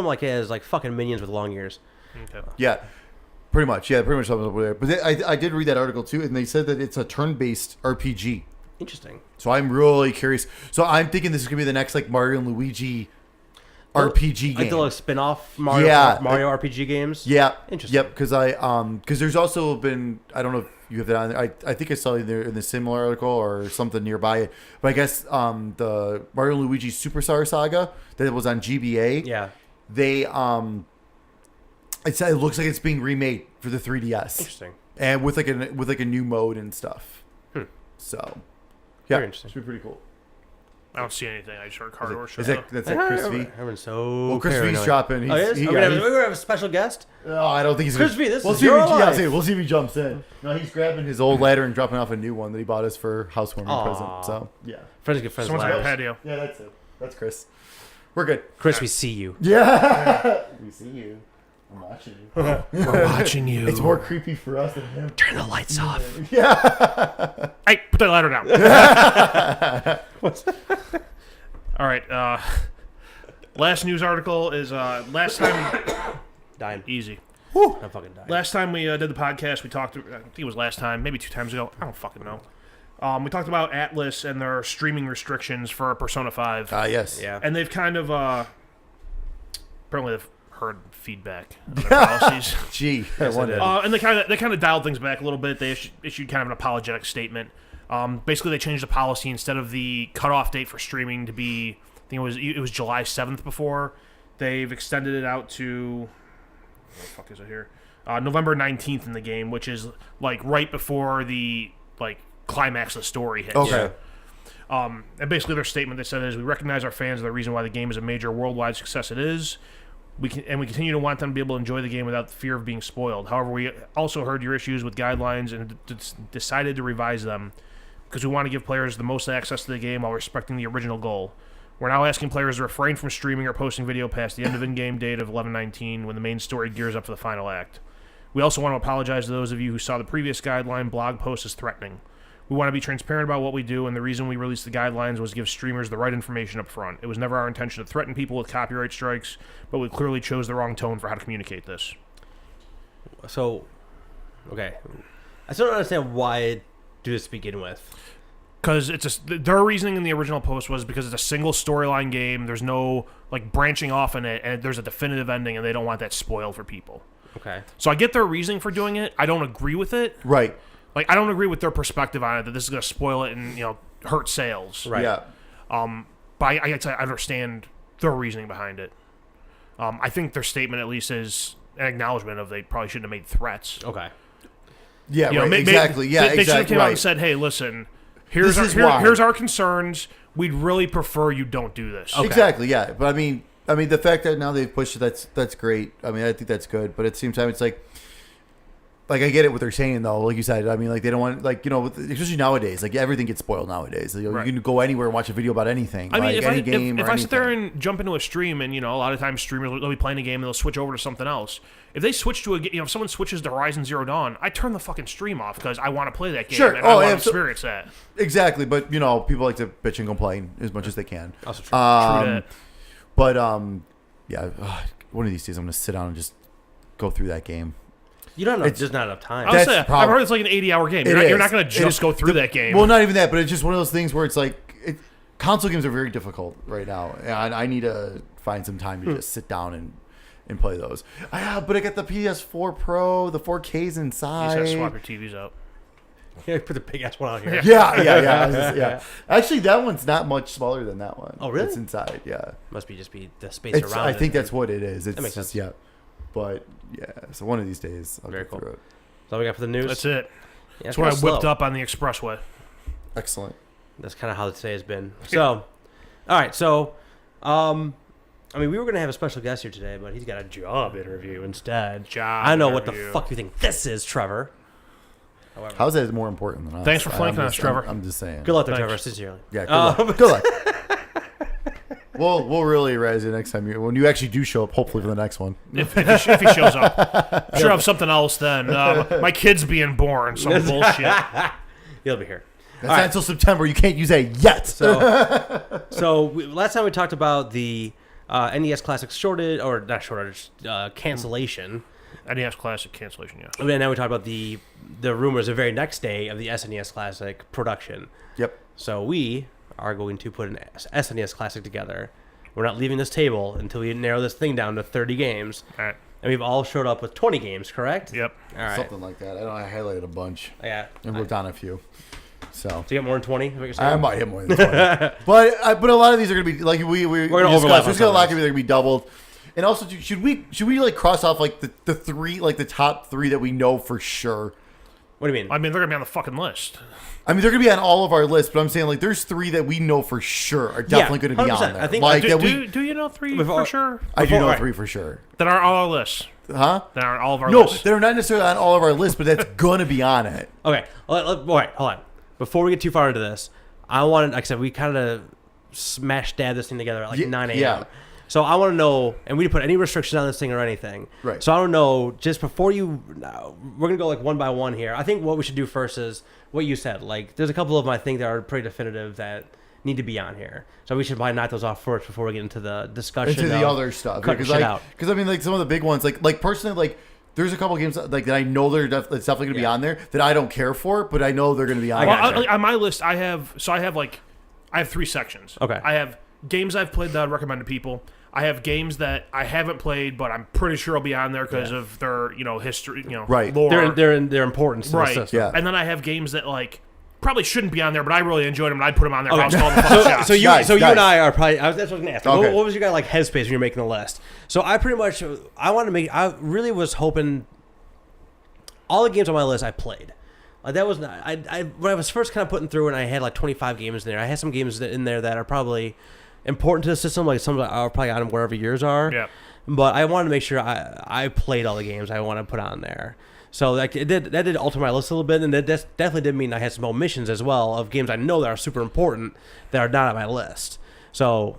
like as like fucking minions with long ears. Okay. Yeah, pretty much. Yeah, pretty much something over there. But I did read that article too, and they said that it's a turn-based RPG. Interesting. So I'm really curious. So I'm thinking this is gonna be the next like Mario and Luigi RPG game. Like the little spin-off Mario RPG games. Yeah. Interesting. Yep. Because there's also been, I don't know if you have that on there. I think I saw it in the similar article or something nearby it. But I guess the Mario and Luigi Superstar Saga that was on GBA. Yeah. They it looks like it's being remade for the 3DS. Interesting. And with like a new mode and stuff. So yeah, Very interesting. should be pretty cool. I don't see anything. I just heard Cardor show. That's that Chris V? Everyone's so Well, Chris V's paranoid. dropping. He's, Oh, he is? he- Are we yeah, gonna he's- have a special guest? No, I don't think he's Chris gonna, V, this we'll is see your if he, yeah, life. I'll say, we'll see if he jumps in. No, he's grabbing his old ladder and dropping off a new one that he bought us for housewarming Aw. present. So yeah, Friends get friends. Someone's got a lives. patio. yeah, that's it. That's Chris. We're good. Chris, we see you. Yeah, we see you. I'm watching you. We're watching you. It's more creepy for us than him. Turn the lights off. Yeah. Hey, put that ladder down. All right. Last news article is last time. Dying. Easy. I'm fucking dying. Last time we did the podcast, we talked. I think it was last time, maybe 2 times ago. I don't fucking know. We talked about Atlas and their streaming restrictions for Persona 5. Yes. Yeah. And they've kind of apparently they've heard feedback on their policies. Gee. Yes, I did. And they kind of dialed things back a little bit. They issued kind of an apologetic statement. Basically, they changed the policy instead of the cutoff date for streaming to be, I think it was July 7th before. They've extended it out to, what the fuck is it here? November 19th in the game, which is like right before the like climax of the story hits. Okay. And basically their statement they said is, we recognize our fans are the reason why the game is a major worldwide success it is. We continue to want them to be able to enjoy the game without the fear of being spoiled. However, we also heard your issues with guidelines and decided to revise them because we want to give players the most access to the game while respecting the original goal. We're now asking players to refrain from streaming or posting video past the end of in-game date of 11/19 when the main story gears up for the final act. We also want to apologize to those of you who saw the previous guideline blog post as threatening. We want to be transparent about what we do, and the reason we released the guidelines was to give streamers the right information up front. It was never our intention to threaten people with copyright strikes, but we clearly chose the wrong tone for how to communicate this. So, okay. I still don't understand why do this to begin with. Because their reasoning in the original post was because it's a single storyline game, there's no like branching off in it, and there's a definitive ending, and they don't want that spoiled for people. Okay. So I get their reasoning for doing it. I don't agree with it. Right. Like, I don't agree with their perspective on it, that this is going to spoil it and, hurt sales. Right. Yeah. But I understand their reasoning behind it. I think their statement at least is an acknowledgement of they probably shouldn't have made threats. Okay. Yeah. Right. Exactly. Yeah. They should have Exactly. come out Right. and said, hey, listen, here's why. here's our concerns. We'd really prefer you don't do this. Okay. Exactly. Yeah. But I mean, the fact that now they've pushed it, that's great. I mean, I think that's good. But at the same time, it's like, like I get it what they're saying though. Like you said, I mean, like they don't want like especially nowadays, like everything gets spoiled nowadays. Like, you can go anywhere and watch a video about anything. I mean, like, if I sit there and jump into a stream, and a lot of times streamers they'll be playing a game and they'll switch over to something else. If they switch to if someone switches to Horizon Zero Dawn, I turn the fucking stream off because I want to play that game and I want to experience that. Exactly, but people like to bitch and complain as much as they can. Also true. True that. But yeah, one of these days I'm gonna sit down and just go through that game. You don't know. It's just not enough time. I've heard it's like an 80-hour game. You're not going to just go through that game. Well, not even that, but it's just one of those things where it's like console games are very difficult right now, and I need to find some time to just sit down and play those. But I got the PS4 Pro, the 4Ks inside. You just gotta swap your TVs out. Yeah, put the big ass one out here. Yeah. Actually, that one's not much smaller than that one. Oh, really? It's inside. Yeah. Must be the space around. I think that's what it is. It's that makes just sense. yeah. But yeah, so one of these days I'll Very go cool. through it. That's all we got for the news. That's it. Yeah, that's what I whipped up on the expressway. Excellent. That's kind of how today has been. So, all right. So, I mean, we were gonna have a special guest here today, but he's got a job interview instead. I know what the fuck you think this is, Trevor. However, how's that more important than us? Thanks for flanking us, Trevor. I'm just saying. Good luck, there, Trevor. Sincerely. Yeah. Good luck. We'll really raise it next time when you actually do show up. Hopefully for the next one. If he shows up, I'm sure have something else then. My kid's being born. Some bullshit. He'll be here. That's not until September. You can't use that yet. So last time we talked about the NES Classic cancellation. NES Classic cancellation, yeah. And now we talked about the rumors the very next day of the SNES Classic production. Yep. So we are going to put an SNES Classic together. We're not leaving this table until we narrow this thing down to 30 games. All right. And we've all showed up with 20 games, correct? Yep. All right. Something like that. I highlighted a bunch. Yeah. And wrote down a few. So you got more than 20? I might hit more than 20. but a lot of these are going to be like we're going to overlap. There's a lot of them that are going to be doubled. And also, should we like cross off like the three, like the top three that we know for sure? What do you mean? I mean, they're going to be on the fucking list. I mean, they're going to be on all of our lists, but I'm saying like there's three that we know for sure are definitely going to be on there. I think like do you know three for sure? I do know three for sure. That are on our lists. Huh? That are on all of our lists. No, they're not necessarily on all of our lists, but that's going to be on it. Okay. All right, hold on. Before we get too far into this, I wanted, like I said, we kind of smash dab this thing together at like 9 a.m. Yeah. So I want to know, and we didn't put any restrictions on this thing or anything. Right. So I don't know, just before we're going to go like one by one here. I think what we should do first is what you said. Like, there's a couple of them I think that are pretty definitive that need to be on here. So we should probably knock those off first before we get into the discussion. Into the other stuff. Because I mean, like some of the big ones, like personally, like there's a couple games like that I know that's definitely going to be on there that I don't care for, but I know they're going to be on there. On my list, I have three sections. Okay. I have games I've played that I'd recommend to people. I have games that I haven't played, but I'm pretty sure will be on there because of their, history, right. lore. Their importance to the system. Yeah. And then I have games that like probably shouldn't be on there, but I really enjoyed them and I'd put them on there. If I was calling the fucking shots. You and I are probably. That's what I was going to ask. Okay. What was your guy like headspace when you're making the list? So I really was hoping all the games on my list I played. Like that was not. When I was first kind of putting through and I had like 25 games in there. I had some games in there that are probably important to the system, like some are probably on wherever yours are. Yeah. But I wanted to make sure I played all the games I want to put on there. So that did alter my list a little bit, and that definitely did mean I had some omissions as well of games I know that are super important that are not on my list. So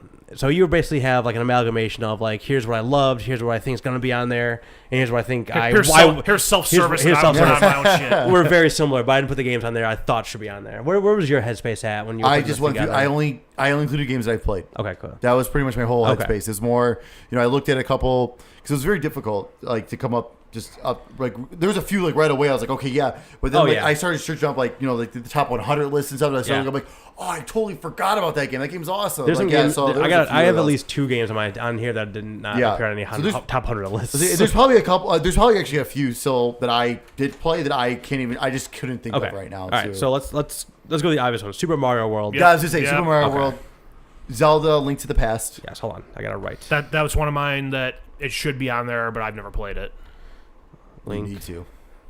you basically have like an amalgamation of like, here's what I loved, here's what I think is going to be on there, and here's what I think here's self-service. Here's on my own shit. We're very similar, but I didn't put the games on there I thought should be on there. Where was your headspace at when you? I just went through. I only included games that I've played. Okay, cool. That was pretty much my whole headspace. It's more, I looked at a couple because it was very difficult, like to come up. Just up, like there was a few like right away. I was like, okay, yeah, but then I started searching up like like the top 100 lists and stuff. And I started like, oh, I totally forgot about that game. That game's awesome. There's like, some games. I have at those. least 2 games on here that did not appear on any top 100 lists. There's probably a couple. There's probably actually a few still that I did play that I can't even. I just couldn't think of right now. All right, so let's go to the obvious one. Super Mario World. Yeah, I was just saying Super Mario World, Zelda, Link to the Past. Yes, hold on, I got it right. That was one of mine that it should be on there, but I've never played it. Link. You need to.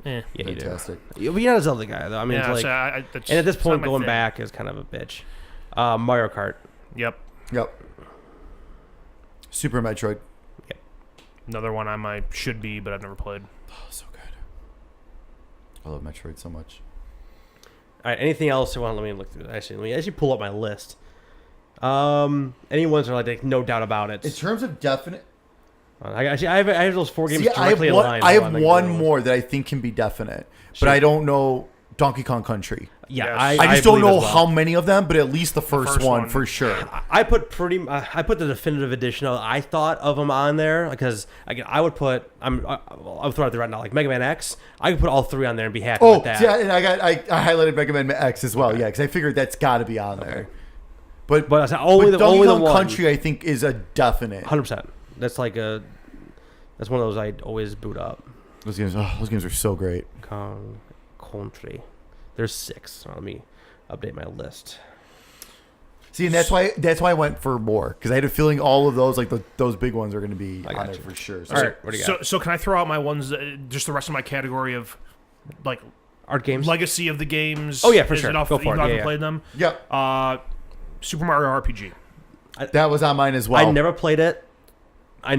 Yeah, Fantastic. you do. You're not a Zelda guy though. I mean, it's like, and at this point, going back is kind of a bitch. Mario Kart. Yep. Super Metroid. Yep. Another one I might should be, but I've never played. Oh, so good. I love Metroid so much. All right. Anything else? Let me look through. Actually, let me actually pull up my list. Any ones are like no doubt about it. In terms of definite, I have those 4 games see, directly in line. I have one more that I think can be definite, but I don't know Donkey Kong Country. Yeah, Yes. I just don't believe know as well. how many of them, but at least the first one for sure. I put the definitive edition I thought of them on there because again I would put I'll throw it out there right now like Mega Man X. I could put all 3 on there and be happy with that. Yeah, and I highlighted Mega Man X as well. Okay. Yeah, because I figured that's got to be on there. But I said only the Donkey Kong one. Country I think is a definite. 100%. That's one of those I always boot up. Those games are so great. Kong Country. There's 6. So let me update my list. See, and that's why I went for more because I had a feeling all of those those big ones are going to be on there for sure. So, all right, what do you got? So can I throw out my ones? Just the rest of my category of like art games, legacy of the games. Oh yeah, for is sure. Enough Go that for you it. haven't Yeah. played them. Yep. Super Mario RPG. That was on mine as well. I never played it, so I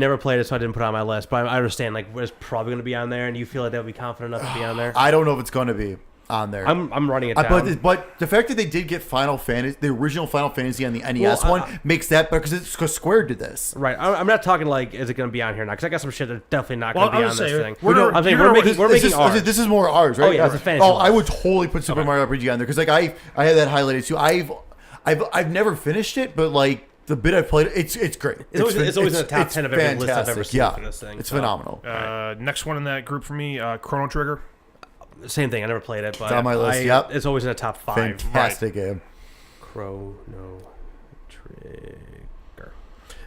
didn't put it on my list. But I understand like it's probably going to be on there, and you feel like that would be confident enough to be on there. I don't know if it's going to be on there. I'm running it down. But the fact that they did get Final Fantasy, the original Final Fantasy on the NES makes that better because Square did this. Right. I'm not talking like is it going to be on here now because I got some shit that's definitely not going to be on this thing. We're making ours. This is more ours, right? Oh yeah, it's a fantasy. I would totally put Super Mario RPG on there because like I had that highlighted too. I've never finished it, but like the bit I played, it's great. It's always in the top 10 of every list I've ever seen for this thing. It's phenomenal. Next one in that group for me, Chrono Trigger. Same thing. I never played it, but it's on my list. Yep, it's always in the top 5. Fantastic game. Chrono Trigger.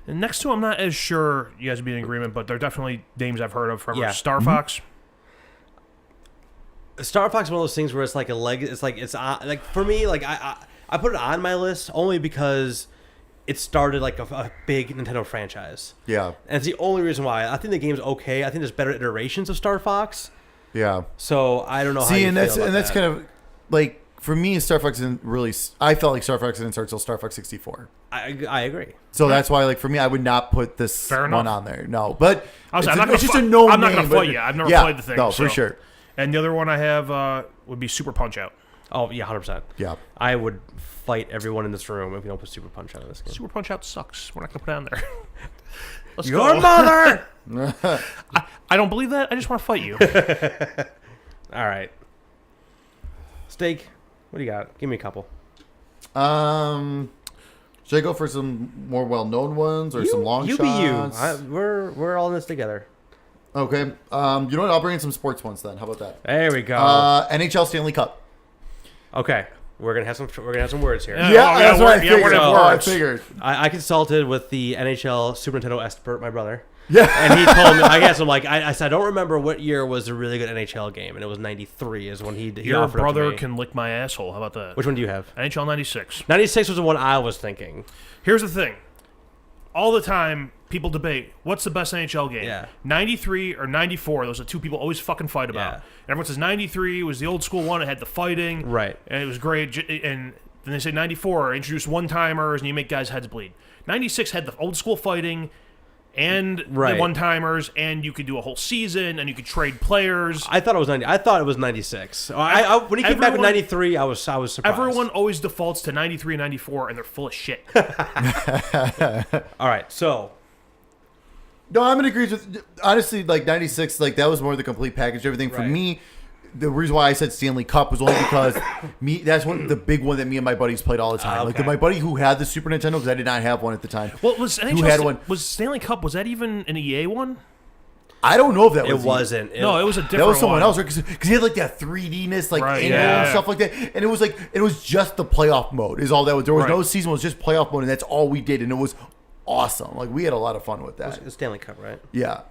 The next two, I'm not as sure you guys would be in agreement, but they're definitely names I've heard of from Star Mm-hmm. Fox. Star Fox is one of those things where it's like it's like for me like I put it on my list only because it started like a big Nintendo franchise. Yeah, and it's the only reason why. I think the game's okay. I think there's better iterations of Star Fox. Yeah. So I don't know. See, and that's kind of like for me, Star Fox didn't really. I felt like Star Fox didn't start till Star Fox 64. I agree. So that's why, like for me, I would not put this one on there. No, but I'm not it's just a no. I'm not going to fight you. I've never played the thing. No, for sure. And the other one I have would be Super Punch Out. Oh yeah, 100%. Yeah. I would fight everyone in this room if you don't put Super Punch Out in this game. Super Punch Out sucks. We're not going to put it on there. Let's Your go. mother. I don't believe that. I just want to fight you. All right. Steak, what do you got? Give me a couple. Should I go for some more well-known ones or some long shots? You be you. We're all in this together. Okay. You know what? I'll bring in some sports ones then. How about that? There we go. NHL Stanley Cup. Okay. We're gonna have some words here. That's what I figured. we're gonna have words. I consulted with the NHL Super Nintendo expert, my brother. Yeah. And he told me, I guess I'm like, I said, I don't remember what year was a really good NHL game, and it was 93 is when he Your offered brother it to me. can lick my asshole. How about that? Which one do you have? NHL 96. 96 was the one I was thinking. Here's the thing. All the time, people debate, what's the best NHL game? Yeah. 93 or 94, those are two people always fucking fight about. Yeah. And everyone says 93 was the old school one, it had the fighting. Right. And it was great. And then they say 94, introduced one-timers, and you make guys' heads bleed. 96 had the old school fighting and the one-timers, and you could do a whole season, and you could trade players. I thought it was 90. I thought it was 96. When he came back with 93, I was surprised. Everyone always defaults to 93 and 94, and they're full of shit. All right, so No, I'm gonna agree with honestly. Like 96, like that was more the complete package. Everything for me. The reason why I said Stanley Cup was only because that's the big one that me and my buddies played all the time. Okay. Like my buddy who had the Super Nintendo, because I did not have one at the time. Well, was who had one? Was Stanley Cup, was that even an EA one? I don't know if that was. It wasn't. No, it was a different. That was someone one. else, right? Because he had like that 3D-ness, like angle yeah. and stuff like that. And it was just the playoff mode. Is all that was. There was no season. It was just playoff mode, and that's all we did, and it was awesome. Like we had a lot of fun with that. It was Stanley Cup, right? Yeah.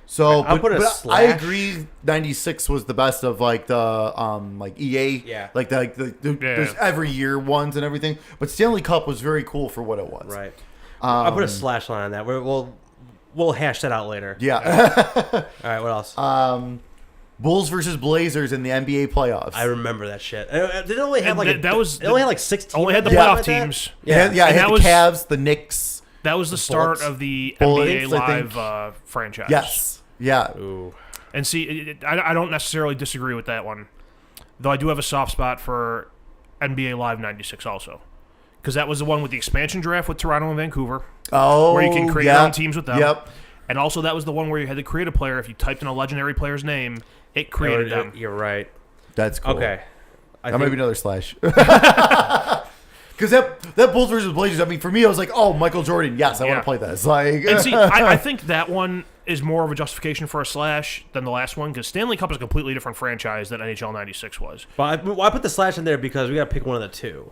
So, I'll put a but slash. I agree. 96 was the best of like the like EA, Yeah. like there's every year ones and everything. But Stanley Cup was very cool for what it was. Right. I'll put a slash line on that. We'll hash that out later. Yeah. All right. What else? Bulls versus Blazers in the NBA playoffs. I remember that shit. Did it only have like it only had like 16? Only had the Yeah. playoff teams. Yeah, it had the was, Cavs, the Knicks. That was the start Bullets. of the Bullets, NBA I think. Live franchise. Yes. Yeah. Ooh. And see, I don't necessarily disagree with that one, though I do have a soft spot for NBA Live 96 also. Because that was the one with the expansion draft with Toronto and Vancouver. Oh, where you can create your own teams with them. Yep. And also that was the one where you had to create a player. If you typed in a legendary player's name, it created them. You're right. That's cool. Okay. That might be another Slash. Because that Bulls versus Blazers, I mean, for me, I was like, oh, Michael Jordan, yes, I want to play this. Like, and see, I think that one is more of a justification for a Slash than the last one, because Stanley Cup is a completely different franchise than NHL 96 was. But I put the Slash in there because we got to pick one of the two.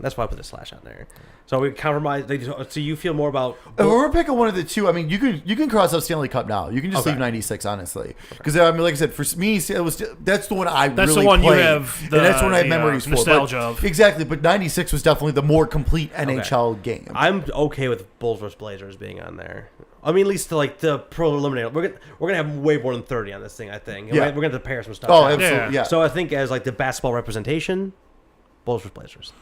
That's why I put the Slash on there. So we compromise. So you feel more about. If we're picking one of the two, I mean, you can cross out Stanley Cup now. You can just leave 96, honestly. Because I mean, like I said, for me, that's the one I that's really the one played. you have. And that's one I have memories nostalgia for. of. Exactly, but 96 was definitely the more complete NHL game. I'm okay with Bulls vs Blazers being on there. I mean, at least like the pro eliminator. We're gonna have way more than 30 on this thing, I think. Yeah. We're gonna pair some stuff. Oh, out. absolutely. Yeah. So I think as like the basketball representation, Bulls vs Blazers.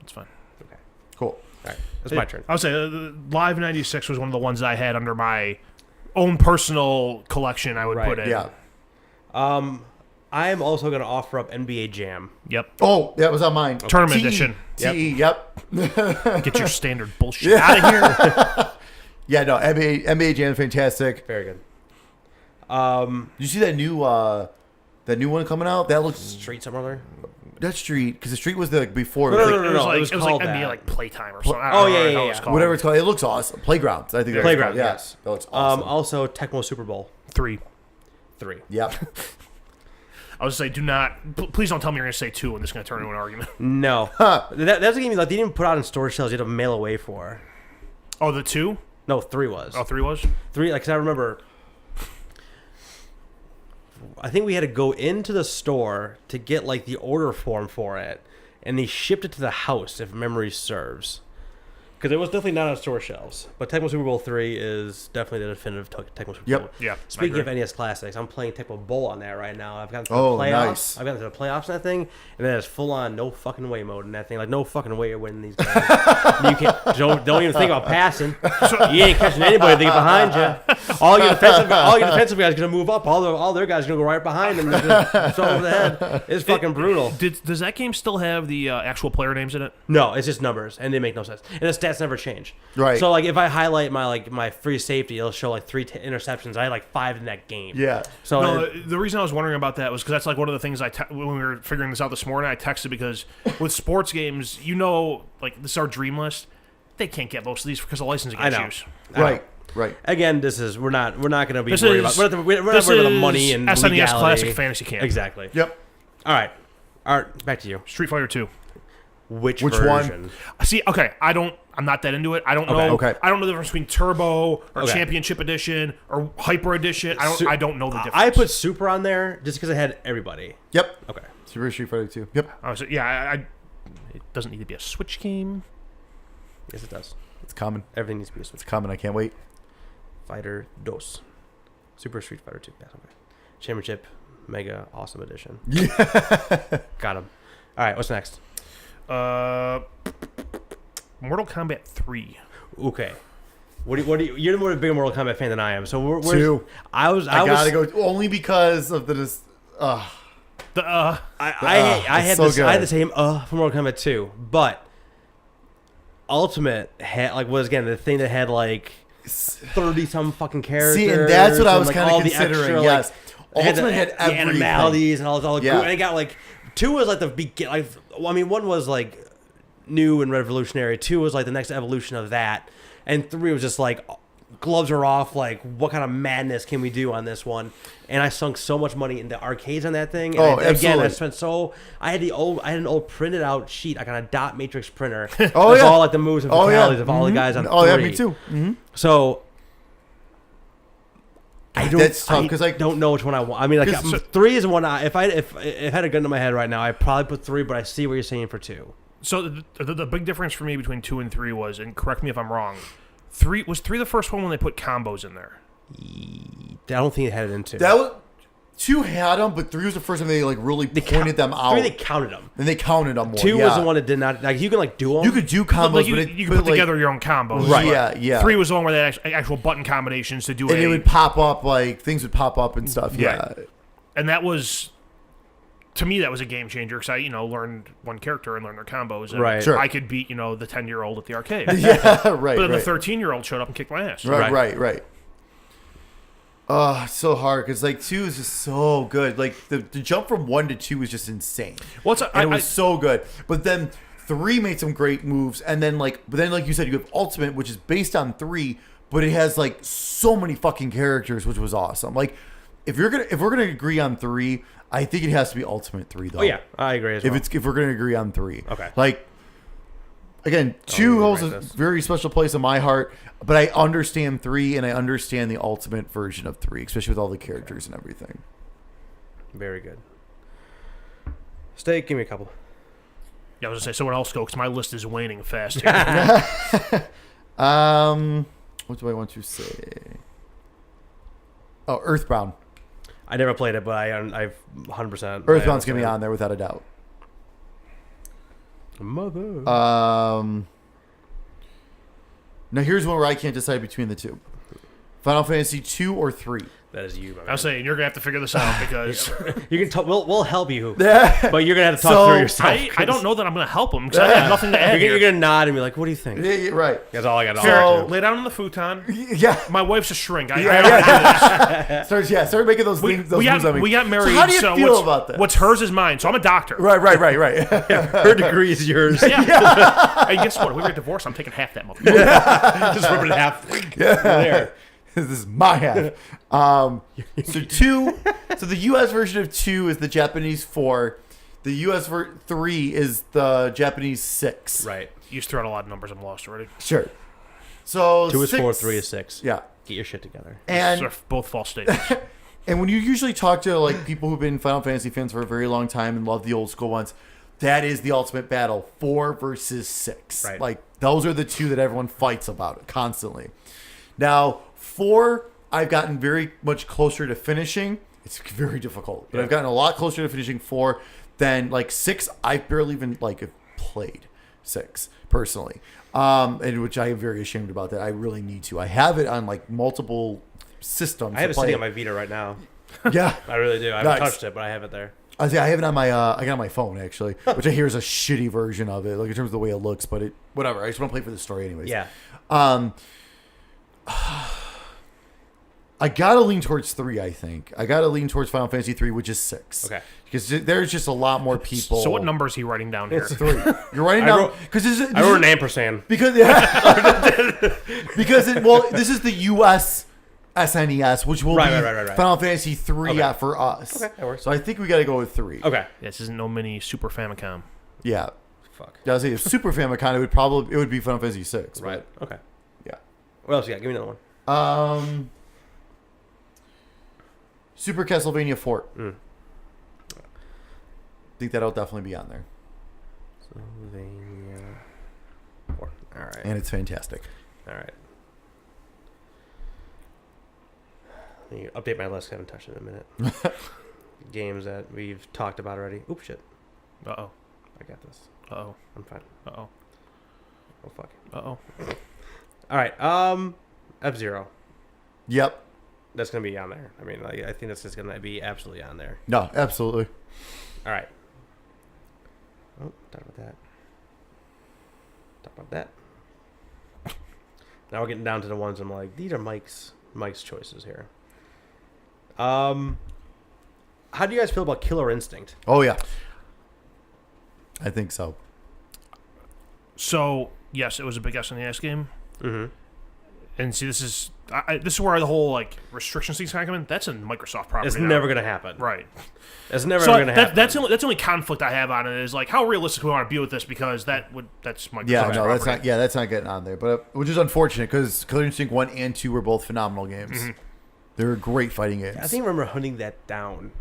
It's fine. Okay. Cool. All right. That's my turn. I would say Live 96 was one of the ones I had under my own personal collection I would put in. Yeah. I am also going to offer up NBA Jam. Yep. Oh, that was on mine. Tournament edition. TE, yep. Get your standard bullshit out of here. Yeah, no, NBA Jam, fantastic. Very good. Did you see that new one coming out? That looks Street somewhere. that Street, because the Street was the before. No, it was no, like, no, It was no, like, it was like called NBA that. like Playtime or something. I Oh, don't know yeah, how yeah, it's yeah. called. whatever it's called. It looks awesome. Playgrounds. I think that's Playground, yeah. yes. That looks awesome. Also, Tecmo Super Bowl 3. 3. Yep. I was going to say, do not. Please don't tell me you're going to say 2 and this is going to turn into an argument. No. That's a game like they didn't put out in store shells. You had to mail away for. Oh, the 2? No, 3 was. Oh, 3 was? 3, like, 'cause I remember. I think we had to go into the store to get like the order form for it, and they shipped it to the house, if memory serves. Because it was definitely not on store shelves. But Tecmo Super Bowl 3 is definitely the definitive Tecmo Super Yep. Bowl. Yeah. Speaking of NES Classics, I'm playing Tecmo Bowl on that right now. I've gotten to Oh, the playoffs. nice. I've gotten to the playoffs in that thing, and then it's full on no fucking way mode in that thing. Like no fucking way you're winning these games. You can't. Don't even think about passing. You ain't catching anybody if they get behind you. All your defensive guys are gonna move up. All their guys are gonna go right behind them. Just throw over the head. It's fucking brutal. Does that game still have the actual player names in it? No, it's just numbers, and they make no sense. And the stats never change. Right. So like if I highlight my free safety, it'll show like 3 interceptions. I had like 5 in that game. Yeah. So No, the reason I was wondering about that was because that's like one of the things when we were figuring this out this morning, I texted because with sports games, like this is our dream list. They can't get most of these because of licensing issues. Right. Right. Again, we're not going to be This worried is- about. We're not worried about the money and SNES legality. Classic Fantasy Camp. Exactly. Yep. All right. Back to you. Street Fighter 2. Which one? version? See, okay, I'm not that into it. I don't know. Okay. I don't know the difference between Turbo or Okay. Championship Edition or Hyper Edition. I don't know the difference. I put Super on there just because it had everybody. Yep. Okay. Super Street Fighter 2. Yep. It doesn't need to be a Switch game. Yes, it does. It's common. Everything needs to be a Switch. It's common. I can't wait. Fighter DOS. Super Street Fighter 2. Yes, okay. Championship Mega Awesome Edition. Yeah. Got him. All right, what's next? Mortal Kombat 3. Okay. What do you, you're more of a bigger Mortal Kombat fan than I am. So we're 2. I gotta go only because of the. I it's had so this. I had good. the same for Mortal Kombat 2, but Ultimate had was again the thing that had like 30-some fucking characters. See, and that's what I was like, kind all of the considering. extra, Yes, like, Ultimate the had everything. animalities and all the Yeah. and it got like 2 was like the begin. Like, well, I mean, 1 was like new and revolutionary. 2 was like the next evolution of that, and 3 was just like gloves are off. Like, what kind of madness can we do on this one? And I sunk so much money into arcades on that thing. And again, I spent I had an old printed out sheet, like on a dot matrix printer. Oh with yeah, all like the moves and fatalities of all the guys on 3. Oh yeah, me too. Mm-hmm. So That's tough because I don't know which one I want. I mean, like 3 is the one. If I had a gun to my head right now, I'd probably put 3. But I see what you're saying for 2. So the big difference for me between 2 and 3 was, and correct me if I'm wrong, 3 the first one when they put combos in there. I don't think it had it in 2. That was 2 had them, but 3 was the first time they like really pointed them out. 3 they counted them. And they counted them more. 2 was the one that did not. Like you can like do them. You could do combos, Like you, but you can put together your own combos. Right. Yeah. 3 was the one where they had actual button combinations to do and it would pop up, like things would pop up and stuff. Yeah. Right. And that was, to me, that was a game changer because I, learned one character and learned their combos. And Right. Sure. I could beat, the 10-year-old at the arcade. Yeah. Right. But then right. the 13-year-old showed up and kicked my ass. Right. It's so hard because like 2 is just so good. Like the jump from 1 to 2 is just insane. It was so good. But then 3 made some great moves, and then like you said, you have Ultimate, which is based on 3, but it has like so many fucking characters, which was awesome. Like if we're gonna agree on 3, I think it has to be Ultimate 3 though. Oh yeah, I agree as well. If we're gonna agree on 3, Okay. Like again, 2 holds a this. very special place in my heart, but I understand 3 and I understand the Ultimate version of 3, especially with all the characters and everything. Very good. Steak, give me a couple. Yeah, I was going to say, someone else go because my list is waning fast here. What do I want to say? Oh, Earthbound. I never played it, but I've 100%. Earthbound's gonna be on there without a doubt. Mother. Now here's one where I can't decide between the 2: Final Fantasy 2 or 3. That is you, my man. I was saying, you're going to have to figure this out because You can talk. We'll help you, but you're gonna have to talk So, through yourself. I don't know that I'm going to help him because I have nothing to add You're here. gonna nod and be like, "What do you think?" Yeah, right. That's all I got. So- Lay down on the futon. Yeah. My wife's a shrink. I don't do this. Start making those things. Those we moves on me. got married. So how do you feel what's, about that? What's hers is mine. So I'm a doctor. Right. Her degree is yours. Yeah. Hey, guess what? If we get divorced, I'm taking half that motherfucker. Just rip it in half. There. This is my half. So 2. So the U.S. version of 2 is the Japanese 4. The U.S. 3 is the Japanese 6. Right. You just threw out a lot of numbers. I'm lost already. Sure. So 2 is 6, 4, 3 is 6. Yeah. Get your shit together. And These are both false statements. And when you usually talk to like people who've been Final Fantasy fans for a very long time and love the old school ones, that is the ultimate battle: 4 versus 6. Right. Like those are the 2 that everyone fights about constantly. Now 4, I've gotten very much closer to finishing. It's very difficult, but I've gotten a lot closer to finishing 4 than like 6. I've barely even like played 6 personally, and which I am very ashamed about. That I really need to. I have it on like multiple systems. I have to it play sitting on my Vita right now. Yeah, I really do. I haven't Nice. touched it, but I have it there. I have it on my I got it on my phone actually, which I hear is a shitty version of it, like in terms of the way it looks. But whatever. I just want to play for the story, anyways. Yeah. I gotta lean towards 3. I think I gotta lean towards Final Fantasy 3, which is 6. Okay. Because there's just a lot more people. So what number is he writing down here? 3. You're writing down because this I wrote an ampersand. because this is the U.S. SNES, which will be Right. Final Fantasy 3 for us. Okay, that works. So I think we got to go with 3. Okay. This isn't no mini Super Famicom. Yeah. Fuck. I was saying if Super Famicom, it would be Final Fantasy 6. Right. Okay. Yeah. What else you got? Give me another one. Super Castlevania 4. I think that'll definitely be on there. Castlevania 4. All right. And it's fantastic. All right. Let me update my list. I haven't touched it in a minute. Games that we've talked about already. Oops, shit. Uh-oh. I got this. Uh-oh. I'm fine. Uh-oh. Oh, fuck. Uh-oh. All right. F-Zero. Yep. That's going to be on there. I mean, I think that's just going to be absolutely on there. No, absolutely. All right. Oh, talk about that. Talk about that. Now we're getting down to the ones I'm like, these are Mike's choices here. How do you guys feel about Killer Instinct? Oh, yeah. I think so. So, yes, it was a big SNES game. Mm-hmm. And see, this is where the whole like restrictions things kind of come in. That's a Microsoft property. It's now. never going to happen. Right. It's never So going to happen. that's the only conflict I have on it is like how realistic we want to be with this because that's Microsoft's Yeah, no, property. that's not getting on there. But which is unfortunate because Killer Instinct 1 and 2 were both phenomenal games. Mm-hmm. They were great fighting games. I think I remember hunting that down.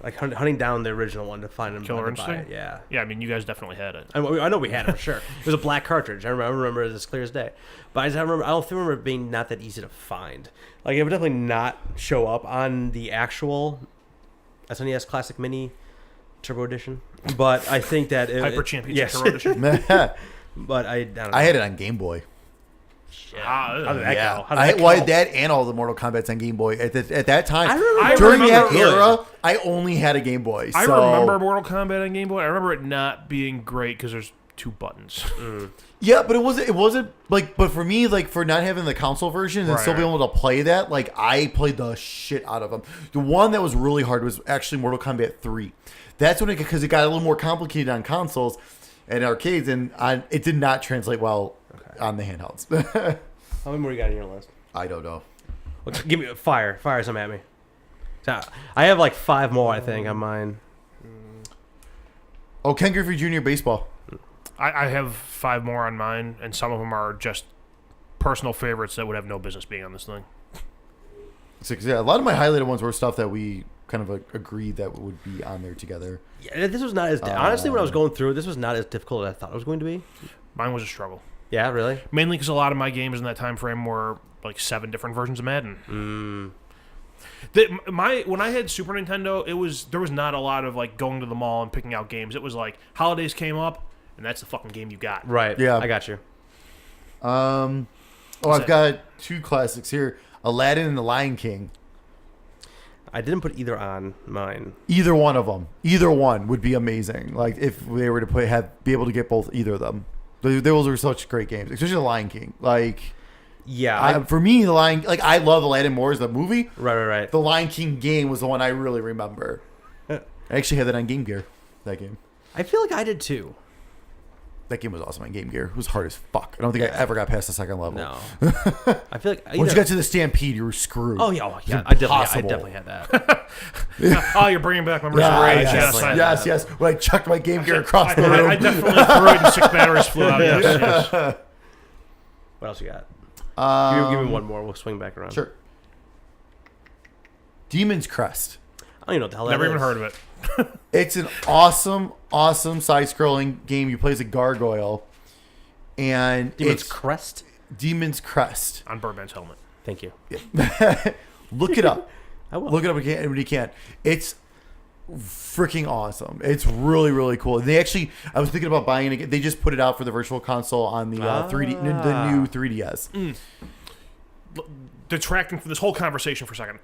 Like hunting down the original one to find him. Killer to buy it. Instinct? Yeah. Yeah, I mean, you guys definitely had it. I know we had it for sure. It was a black cartridge. I remember it as clear as day. But I don't remember it being not that easy to find. Like it would definitely not show up on the actual SNES Classic Mini Turbo Edition. But I think that Hyper Championship yes. Turbo Edition. But I don't know. I had it on Game Boy. How did that Yeah, go? How did that well, go? that and all the Mortal Kombat's on Game Boy at that time. I remember during that remember- era, I only had a Game Boy. I so- remember Mortal Kombat on Game Boy. I remember it not being great because there's 2 buttons. Yeah, but it wasn't like. But for me, like for not having the console version and still Right. being able to play that, like I played the shit out of them. The one that was really hard was actually Mortal Kombat 3. That's when because it got a little more complicated on consoles and arcades, and it did not translate well on the handhelds. How many more you got on your list? I don't know. Well, give me fire some at me. So, I have like 5 more, I think, on mine. Oh, Ken Griffey Jr. baseball. I have 5 more on mine, and some of them are just personal favorites that would have no business being on this thing. Yeah, a lot of my highlighted ones were stuff that we kind of agreed that would be on there together. Yeah, this was not as honestly when I was going through, this was not as difficult as I thought it was going to be. Mine was a struggle. Yeah, really. Mainly because a lot of my games in that time frame were like 7 different versions of Madden. When I had Super Nintendo, there was not a lot of like going to the mall and picking out games. It was like holidays came up, and that's the fucking game you got. Right. Yeah. I got you. I've got 2 classics here: Aladdin and the Lion King. I didn't put either on mine. Either one of them, either one would be amazing. Like if they were to be able to get either of them. Those were such great games, especially the Lion King. Like, Yeah. for me, the Lion, like I love Aladdin more as the movie. Right. The Lion King game was the one I really remember. I actually had that on Game Gear. That game. I feel like I did too. That game was awesome on Game Gear. It was hard as fuck. I don't think I ever got past the second level. No. I feel like Once you got to the Stampede, you were screwed. Oh yeah, I impossible. definitely had that. Oh, you're bringing back memories of rage. Yes. When I chucked my Game Gear across the room. I definitely threw it and 6 batteries flew out. Yes. What else you got? Give me one more. We'll swing back around. Sure. Demon's Crest. I don't even know what the hell Never that even is. heard of it. It's an awesome side-scrolling game. You play as a gargoyle, and Demon's it's Crest. Demon's Crest. On Birdman's helmet. Thank you. Look it up. I will. Look it up when you can. It's freaking awesome. It's really, really cool. They actually, I was thinking about buying it again. They just put it out for the Virtual Console on the 3D, the new 3DS. Detracting from this whole conversation for a second.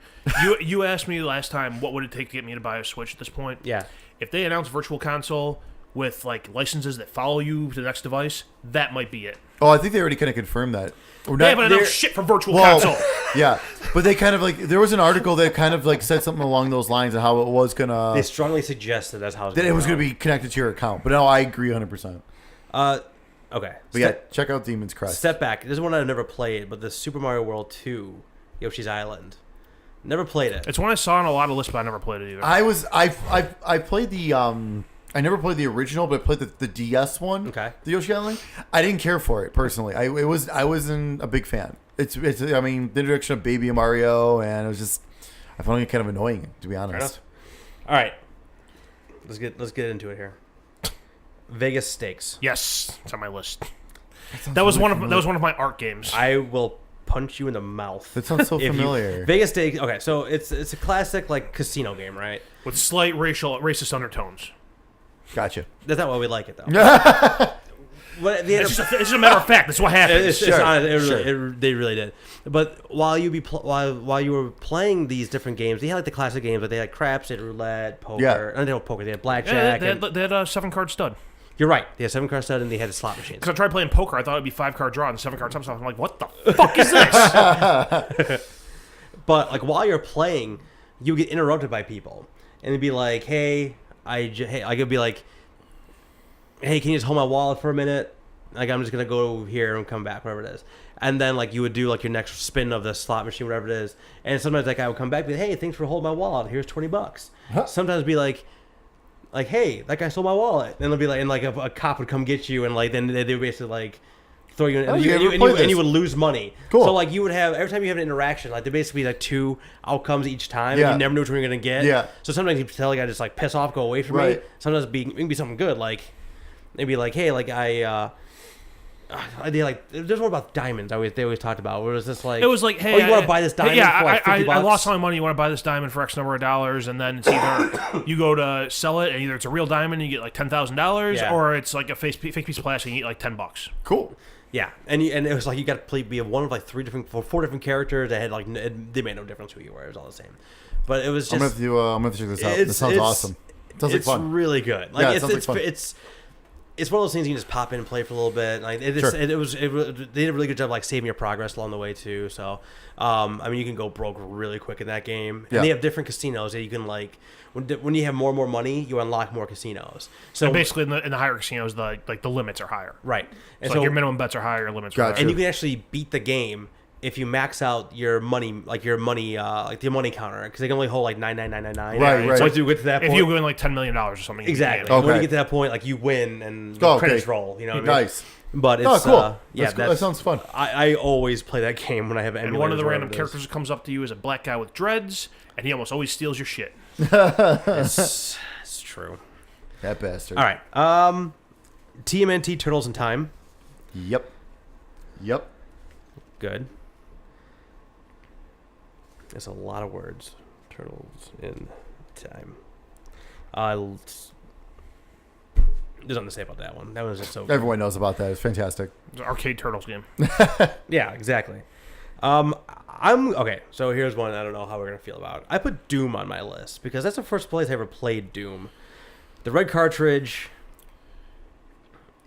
You asked me last time what would it take to get me to buy a Switch at this point. Yeah. If they announce Virtual Console with like licenses that follow you to the next device, that might be it. Oh, I think they already kind of confirmed that. They haven't announced shit for Virtual Console. Yeah, but they kind of like there was an article that kind of like said something along those lines of how it was gonna. They strongly suggested that's how That it was gonna be connected to your account. But no, I agree 100%. Okay. But yeah, check out Demon's Crest. Step back. This is one I've never played, but the Super Mario World 2, Yoshi's Island. Never played it. It's one I saw on a lot of lists, but I never played it either. I played the I never played the original, but I played the DS one. Okay. The Yoshi Island. I didn't care for it personally. I wasn't a big fan. It's I mean the introduction of Baby Mario, and it was just I found it kind of annoying, to be honest. All right. Let's get into it here. Vegas Stakes. Yes, it's on my list. That was one of my art games. I will punch you in the mouth. That sounds so if you- familiar. Vegas Stakes. Okay, so it's a classic like casino game, right? With slight racist undertones. Gotcha. That's not why we like it though. What, It's just a matter of fact. That's what happened. it's honest, they really did. But while you were playing these different games, they had like the classic games, but they had craps, they had roulette, poker. Yeah. And they had poker. They had blackjack. They had a 7-card stud. You're right. They had 7-card stud and they had a slot machines. Because I tried playing poker, I thought it'd be 5-card draw and 7-card time stuff. I'm like, what the fuck is this? But like while you're playing, you get interrupted by people, and it'd be like, "Hey, I could be like, hey, can you just hold my wallet for a minute? Like I'm just gonna go here and come back, whatever it is." And then like you would do like your next spin of the slot machine, whatever it is. And sometimes that guy would come back and be like, "Hey, thanks for holding my wallet. Here's $20." Huh? Sometimes be like, "Hey, that guy stole my wallet." And they'll be like, and like a cop would come get you, and like then they would basically like throw you in, Oh, and, you you, ever and, play you, and you this? would lose money. Cool. So like you would have every time you have an interaction, like there basically be like 2 outcomes each time. Yeah. And you never knew which one you're gonna get. Yeah. So sometimes you tell the guy just like piss off, go away from me. Right. Sometimes it can be something good, like maybe like, hey, like There's one about diamonds. They always talked about. Where it was just like it was like, hey, you want to buy this diamond for like $50? I lost all my money. You want to buy this diamond for X number of dollars, and then it's either you go to sell it, and either it's a real diamond and you get like $10,000, or it's like a fake piece of plastic and you get like $10. Cool. Yeah, and it was like you got to be one of like four different characters that had like they made no difference who you were. It was all the same. But it was just. I'm gonna check this out. This sounds awesome. Sounds like fun. It's really good. Like yeah, it's one of those things you can just pop in and play for a little bit. Like they did a really good job like saving your progress along the way too. So I mean you can go broke really quick in that game. And they have different casinos that you can like when you have more and more money, you unlock more casinos. So and basically in the higher casinos, the limits are higher. Right. And so like your minimum bets are higher, your limits are higher. And you can actually beat the game if you max out your money, like the money counter, because they can only hold like 99999. Right. So once you get to that point, if you win like $10 million or something, exactly. Okay. When you get to that point, like you win and the credits roll. You know, what I mean? Nice. But it's cool. Yeah, cool. That sounds fun. I always play that game when I have emulators. And one of the random characters that comes up to you is a black guy with dreads, and he almost always steals your shit. It's true. That bastard. All right. TMNT Turtles in Time. Yep. Good. There's a lot of words. Turtles in Time. There's nothing to say about that one. That one's just so good. Everyone knows about that. It's fantastic. It's an arcade Turtles game. Yeah, exactly. Okay, so here's one I don't know how we're gonna feel about. I put Doom on my list because that's the first place I ever played Doom. The red cartridge.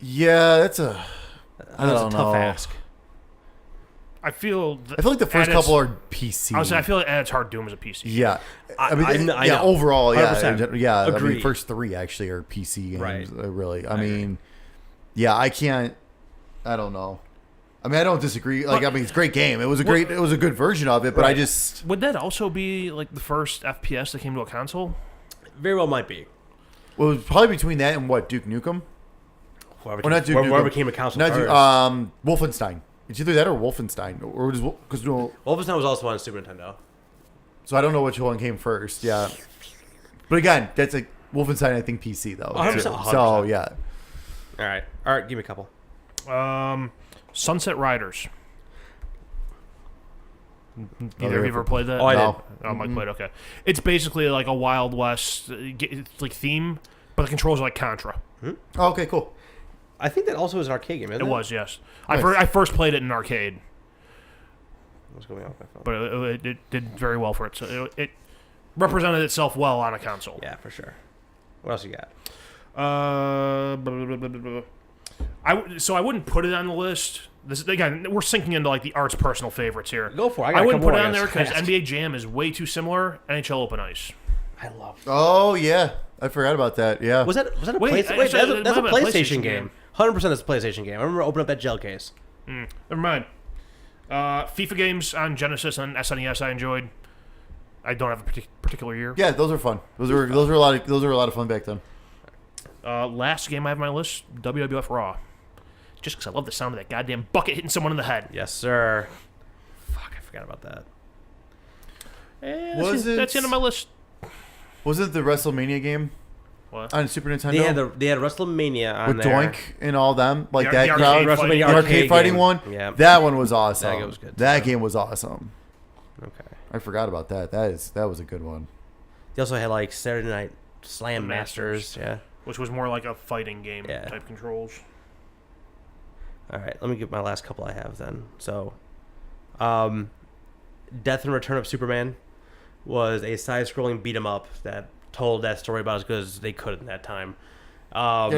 Yeah, that's a tough ask. I feel like the first couple are PC. I feel like at its heart, Doom is a PC. Yeah, I know. Overall, 100%. yeah. Agreed. I mean, first three actually are PC games. Right. Really. I mean, yeah, I can't. I don't know. I mean, I don't disagree. Like, I mean, it's a great game. It was a good version of it. But I just would that also be like the first FPS that came to a console? Very well might be. Well, it was probably between that and what, Duke Nukem? Whoever became a console first. Wolfenstein. It's either that or Wolfenstein, or because Wolfenstein was also on Super Nintendo. So I don't know which one came first. Yeah, but again, that's like Wolfenstein. I think PC though. 100%. So yeah. All right, give me a couple. Sunset Riders. Either of you ever played that? Oh, I did. Oh, Mike played. Okay, it's basically like a Wild West it's like theme, but the controls are like Contra. Oh, okay, cool. I think that also was an arcade game, isn't it? It was, yes. Nice. I first played it in an arcade. What's going on with my phone? But it did very well for it. So it represented itself well on a console. Yeah, for sure. What else you got? So I wouldn't put it on the list. This again, we're sinking into like the art's personal favorites here. Go for it. I wouldn't put it on there because NBA Jam is way too similar. NHL Open Ice. I love. Oh yeah, I forgot about that. Yeah. Was that a Wait, PlayStation? That's a PlayStation game. game. 100% that's a PlayStation game. I remember opening up that gel case. Never mind. FIFA games on Genesis and SNES I enjoyed. I don't have a particular year. Yeah, those are fun. Those were a lot of fun back then. Last game I have on my list, WWF Raw. Just because I love the sound of that goddamn bucket hitting someone in the head. Yes, sir. Fuck, I forgot about that. That's the end of my list. Was it the WrestleMania game? What? On Super Nintendo? They had WrestleMania on with there. Doink and all them, like The that arcade crowd, fighting. the arcade fighting one. Yeah, that one was awesome. That game was good. That game was awesome. Okay. I forgot about that. That was a good one. They also had like Saturday Night Slam Masters. Yeah. Which was more like a fighting game type controls. All right, let me get my last couple I have then. So, Death and Return of Superman was a side-scrolling beat-em-up that told that story about as good as they could in that time. I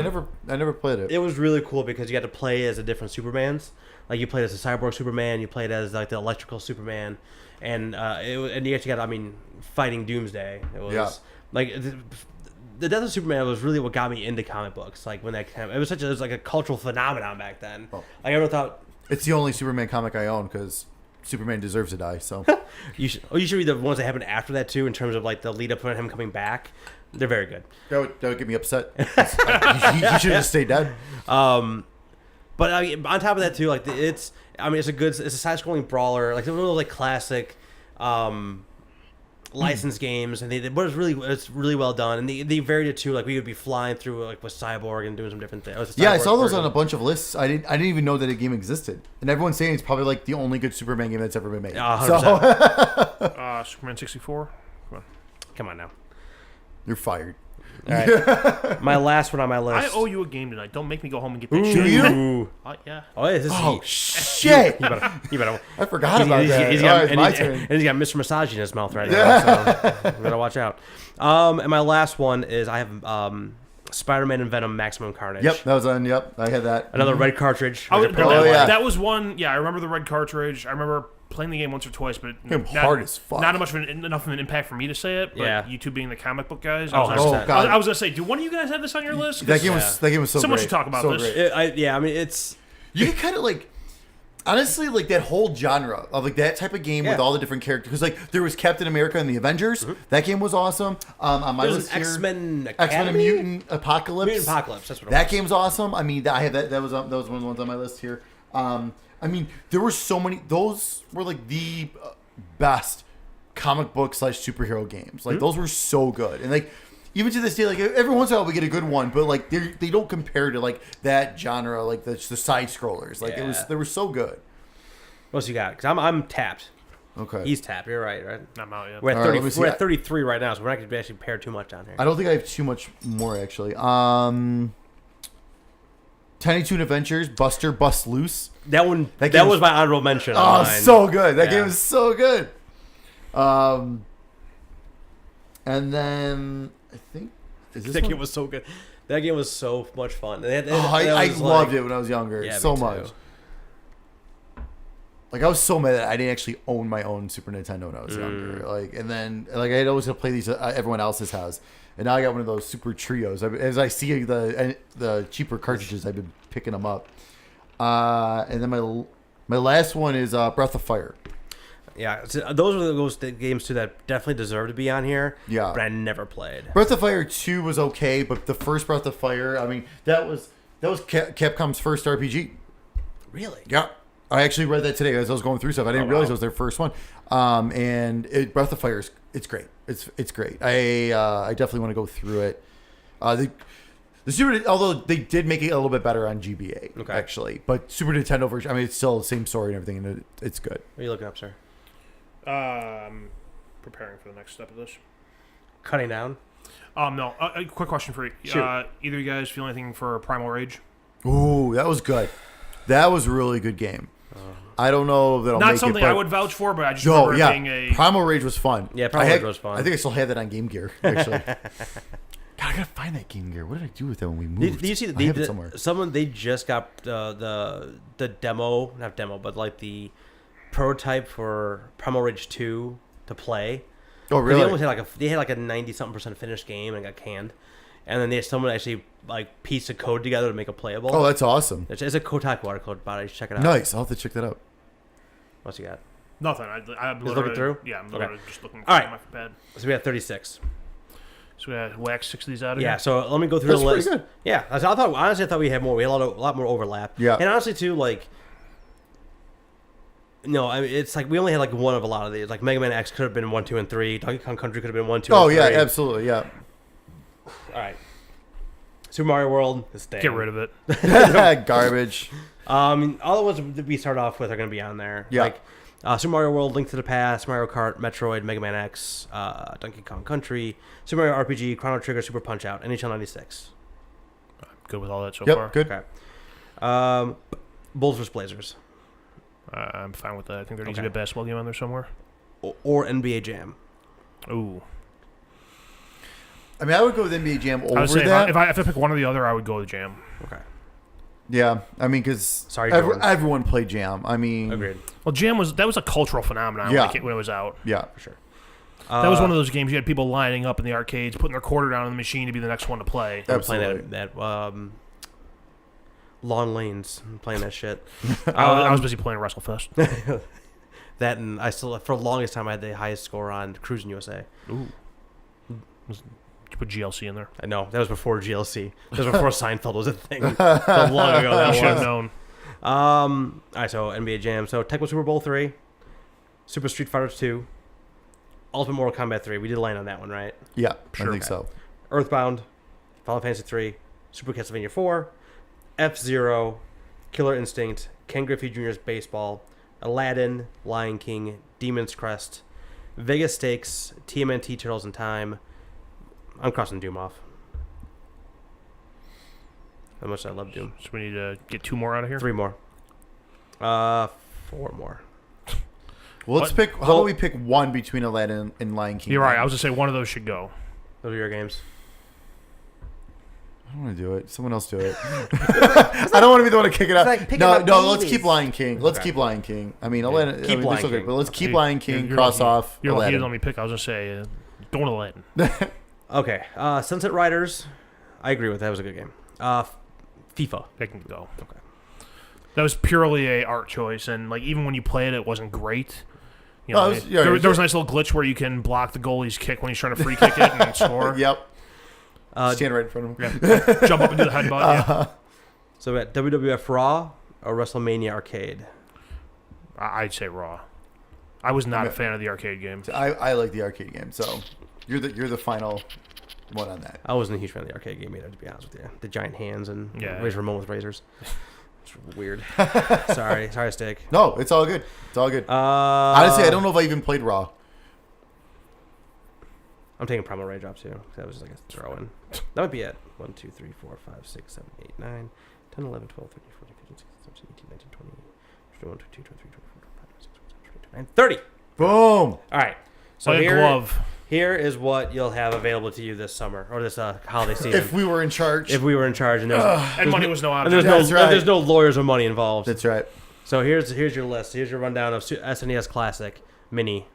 never played it. It was really cool because you got to play as the different Supermans. Like you played as the Cyborg Superman, you played as like the Electrical Superman, and you actually got fighting Doomsday. It was like the Death of Superman was really what got me into comic books. Like when that came, it was like a cultural phenomenon back then. Oh. I never thought it's the only Superman comic I own because Superman deserves to die. So you should read the ones that happened after that too, in terms of like the lead up for him coming back. They're very good. That would get me upset. You should have stayed dead. But I mean, on top of that too, like it's a side scrolling brawler, like one of those like classic licensed games, and but it's really well done, and they varied it too. Like we would be flying through like with Cyborg and doing some different things. Yeah, I saw those on a bunch of lists. I didn't even know that a game existed, and everyone's saying it's probably like the only good Superman game that's ever been made. 100%. Superman 64. Come on now. You're fired. All right. My last one on my list. I owe you a game tonight. Don't make me go home and get that Ooh. shit. Do you? Yeah. Oh, yeah, this is Oh shit! You better. I forgot about that. He's All right, got, my and turn. he's got Mr. Massagy in his mouth right now, so you better watch out. And my last one is I have Spider-Man and Venom Maximum Carnage. Yep, that was on. Yep, I had that. Another red cartridge. That was one. Yeah, I remember the red cartridge. I remember playing the game once or twice, but hard as fuck. Not enough of an impact for me to say it. But Yeah. you two being the comic book guys. Oh, 100%. God. I was gonna say, do one of you guys have this on your list? That game was so Someone great. should talk about so this. Great. I mean, it's You can kind of like, honestly, like that whole genre of like that type of game with all the different characters. Because like there was Captain America and the Avengers. That game was awesome. On my there's list an here, X-Men and Academy? Mutant Apocalypse. Mutant Apocalypse. That's what it That was. game's awesome. I mean, I have that was one of the ones on my list here. I mean, there were so many. Those were like the best comic book / superhero games. Like those were so good, and like even to this day, like every once in a while we get a good one, but like they don't compare to like that genre, like the side scrollers. Like they were so good. What else you got? Because I'm tapped. Okay, He's tapped. You're right. I'm out yet. We're at All right, 30. let me see. We're at 33 right now, so we're not going to actually pair too much down here. I don't think I have too much more actually. Tiny Toon Adventures, Buster Bust Loose. That one. That That game was my honorable mention. Oh, on mine. so good. That Yeah. game is so good. And then I think is this That one? game was so good. That game was so much fun. I loved it when I was younger. Yeah, so me too. much. Like I was so mad that I didn't actually own my own Super Nintendo when I was younger. Like, and then like I'd always play these at everyone else's house, and now I got one of those Super Trios. As I see the cheaper cartridges, I've been picking them up. And then my last one is Breath of Fire. Yeah, so those are those games too that definitely deserve to be on here. Yeah, but I never played. Breath of Fire 2 was okay, but the first Breath of Fire, I mean, that was Capcom's first RPG. Really? Yeah. I actually read that today as I was going through stuff. I didn't realize it was their first one. And Breath of Fire it's great. It's great. I definitely want to go through it. The Super, although they did make it a little bit better on GBA, actually, but Super Nintendo version. I mean, it's still the same story and everything, and it's good. What are you looking up, sir? I'm preparing for the next step of this. Cutting down. No. A quick question for you. Either of you guys feel anything for Primal Rage? Ooh, that was good. That was a really good game. I don't know that I'll Not make something it, I would vouch for, but I just remember it being a... Primal Rage was fun. Yeah, Primal Rage was fun. I think I still have that on Game Gear, actually. God, I gotta find that Game Gear. What did I do with that when we moved? Did you see I have it somewhere. Someone they just got the demo, not demo, but like the prototype for Primal Rage 2 to play. Oh, really? They had like a 90-something% finished game and got canned, and then someone actually like pieced a code together to make it playable. Oh, that's awesome. It's a Kotaku article about it. You should check it out. Nice. I'll have to check that out. What's you got? Nothing. I'm Just looking through? Yeah, I'm literally just looking All right. my pad. So we have 36. So we had wax 6 of these out of Yeah, here? so let me go through That's the list. pretty good. Yeah, I thought we had more. We had a lot more overlap. Yeah. And honestly, too, like, no, I mean, it's like we only had like one of a lot of these. Like Mega Man X could have been 1, 2, and 3. Donkey Kong Country could have been 1, 2, Oh, and yeah, 3. absolutely, yeah. All right. Super Mario World is staying. Get rid of it. Garbage. All the ones that we start off with are going to be on there. Yeah. Like Super Mario World, Link to the Past, Mario Kart, Metroid, Mega Man X, Donkey Kong Country, Super Mario RPG, Chrono Trigger, Super Punch Out, NHL 96. Good with all that so Yep, far. good. Okay. Bulls vs. Blazers. I'm fine with that. I think there needs to Okay. be a basketball game on there somewhere. Or NBA Jam. Ooh. I mean, I would go with NBA Jam I over would say that. if I pick one or the other, I would go with Jam. Okay. Yeah, I mean, because Sorry, Jordan. everyone played Jam. I mean, Agreed. Well, Jam was a cultural phenomenon Yeah. when it was out. yeah. For sure. That was one of those games you had people lining up in the arcades, putting their quarter down on the machine to be the next one to play. I was playing Absolutely. that Long Lanes. I'm playing that shit. I was busy playing WrestleFest. That and I still, for the longest time, I had the highest score on Cruising USA. Ooh. You put GLC in there. I know. That was before GLC. That was before Seinfeld was a thing. How long ago that You should have was. known. All right, so NBA Jam. So Tecmo Super Bowl 3, Super Street Fighter 2, Ultimate Mortal Kombat 3. We did land on that one, right? Yeah, Sure. I think so. Earthbound, Final Fantasy 3, Super Castlevania 4, F-Zero, Killer Instinct, Ken Griffey Jr.'s Baseball, Aladdin, Lion King, Demon's Crest, Vegas Stakes, TMNT Turtles in Time. I'm crossing Doom off. How much I love Doom. So we need to get 2 more out of here. 3 more. 4 more. Well, let's pick. How about we pick one between Aladdin and Lion King? You're right. I was gonna say one of those should go. Those are your games. I don't want to do it. Someone else do it. I don't want to be the one to kick it out. like picking No, up no. Let's babies. keep Lion King. Let's Okay. keep Lion King. I mean, Aladdin. Keep Lion okay, King. but let's keep You- Lion King. you're Cross lucky. off You're lucky you Aladdin. didn't let me pick. I was gonna say going to Aladdin. Okay. Sunset Riders. I agree with that. It was a good game. FIFA. That can go. Okay. That was purely a art choice, and like even when you played it, it wasn't great. You No, know, it was- yeah, it was- there was a nice little glitch where you can block the goalie's kick when he's trying to free kick it and score. Yep. Stand right in front of him. Yeah. Jump up and do the headbutt. Yeah. So we got WWF Raw or WrestleMania Arcade. I'd say Raw. I was not Okay. a fan of the arcade game. I like the arcade game, so you're the final one on that. I wasn't a huge fan of the arcade game either, to be honest with you. The giant hands and Yeah. Razor Ramon with razors. It's weird. Sorry, Steak. No, it's all good. It's all good. Honestly, Honestly, I don't know if I even played Raw. I'm taking Primal Rage off too. That was just like a throw in. That would be it. 1, 2, 3, 4, 5, 6, 7, 8, 9, 10, 11, 12, 13, 14, 15, 16, 17, 18, 19, 20, 21, 22, 23, 24, 25, 26, 27, 28, 29, 30. Boom. All right. So Like a glove. here is what you'll have available to you this summer or this holiday season. If we were in charge. If we were in charge and And money was no and object. there's That's right. there's no lawyers or money involved. That's right. So here's your list. Here's your rundown of SNES Classic Mini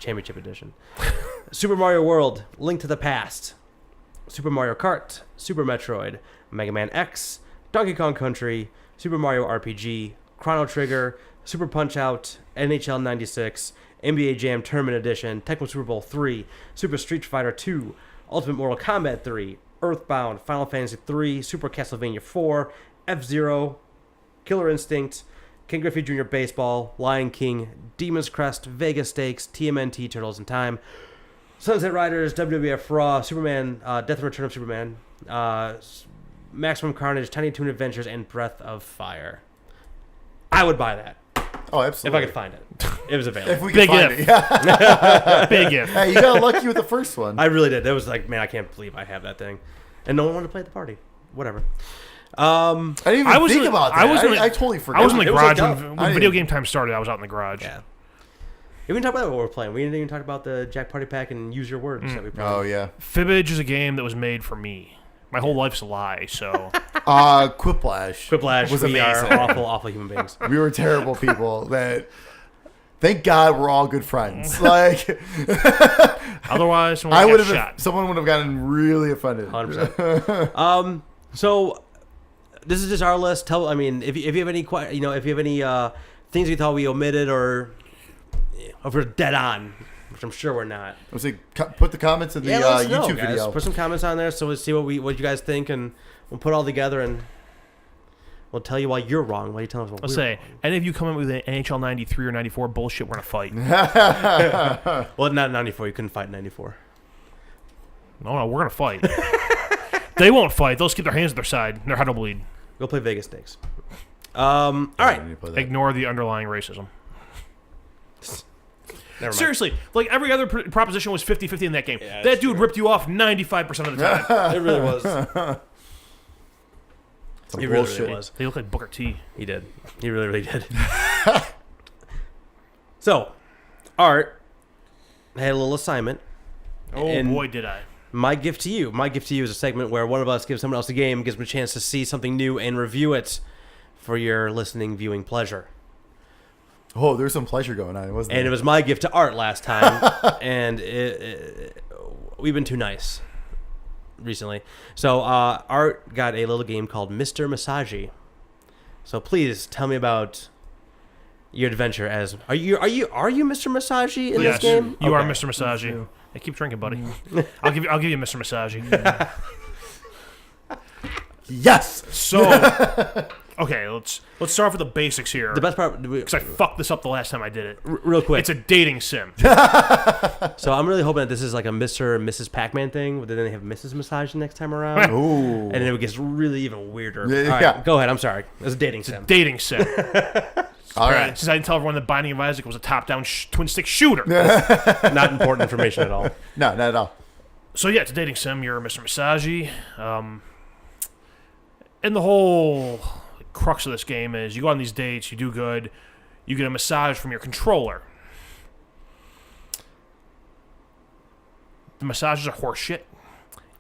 Championship Edition. Super Mario World, Link to the Past, Super Mario Kart, Super Metroid, Mega Man X, Donkey Kong Country, Super Mario RPG, Chrono Trigger, Super Punch-Out, NHL 96, NBA Jam Tournament Edition, Tecmo Super Bowl 3, Super Street Fighter 2, Ultimate Mortal Kombat 3, Earthbound, Final Fantasy 3, Super Castlevania 4, F-Zero, Killer Instinct, Ken Griffey Jr. Baseball, Lion King, Demon's Crest, Vegas Stakes, TMNT Turtles in Time, Sunset Riders, WWF Raw, Superman, Death and Return of Superman, Maximum Carnage, Tiny Toon Adventures, and Breath of Fire. I would buy that Oh, if absolutely. I could find it. It was available. If we Big could find if. it. Yeah. Big if. Hey, you got lucky with the first one. I really did. That was like, man, I can't believe I have that thing, and no one wanted to play at the party. Whatever. I didn't even I was think in the- about that. I was in the- I totally forgot. I was in the It was garage like when, I when video didn't- game time started. I was out in the garage. Yeah. We didn't talk about what we're playing. We didn't even talk about the Jack Party Pack and Use Your Words that we played. Oh yeah. Fibbage is a game that was made for me. My whole life's a lie, so Quiplash. Quiplash, was we amazing. are awful human beings. We were terrible people. That. Thank God we're all good friends. Like otherwise someone I would would have have, shot. someone would have gotten really offended. 100%. So this is just our list. If you have any, if you have any things you thought we omitted or if we're dead on, which I'm sure we're not. I was like, put the comments in the Let us know, YouTube guys. video. Put some comments on there so we'll see what you guys think, and we'll put it all together and we'll tell you why you're wrong. Why you tell us what I'll we're say, wrong. any of you come in with an NHL 93 or 94 bullshit, we're going to fight. Well, not 94. You couldn't fight in 94. No, we're going to fight. They won't fight. They'll just keep their hands at their side. Their head will bleed. Go play Vegas Stakes. All right. Ignore the underlying racism. Never mind. Seriously, like every other proposition was 50-50 in that game. Yeah, that that's dude true. ripped you off 95% of the time. It really was. Some He really, bullshit. really was. They look like Booker T. He did. He really, really did. So, Art had a little assignment. Oh, And boy, did I. My gift to you. My gift to you is a segment where one of us gives someone else a game, gives them a chance to see something new and review it for your listening, viewing pleasure. Oh, there's some pleasure going on, wasn't there? And it was my gift to Art last time, and we've been too nice recently. So Art got a little game called Mr. Massagy. So please tell me about your adventure as are you Mr. Massagy in Yes, this game? you are Okay. Mr. Massagy. Hey, keep drinking, buddy. I'll give you Mr. Massagy. Yes. So, Okay, let's start with the basics here. The best part, because I fucked this up the last time I did it. Real quick. It's a dating sim. So I'm really hoping that this is like a Mr. and Mrs. Pac-Man thing, but then they have Mrs. Massage next time around. Ooh. And then it gets really even weirder. Yeah, All right, yeah. go ahead. I'm sorry. It's a dating sim. Dating sim. All right. Since I didn't tell everyone that Binding of Isaac was a top-down twin stick shooter. Not important information at all. No, not at all. So yeah, it's a dating sim. You're Mr. Massagy. And the whole crux of this game is you go on these dates, you do good, you get a massage from your controller. The massages are horseshit.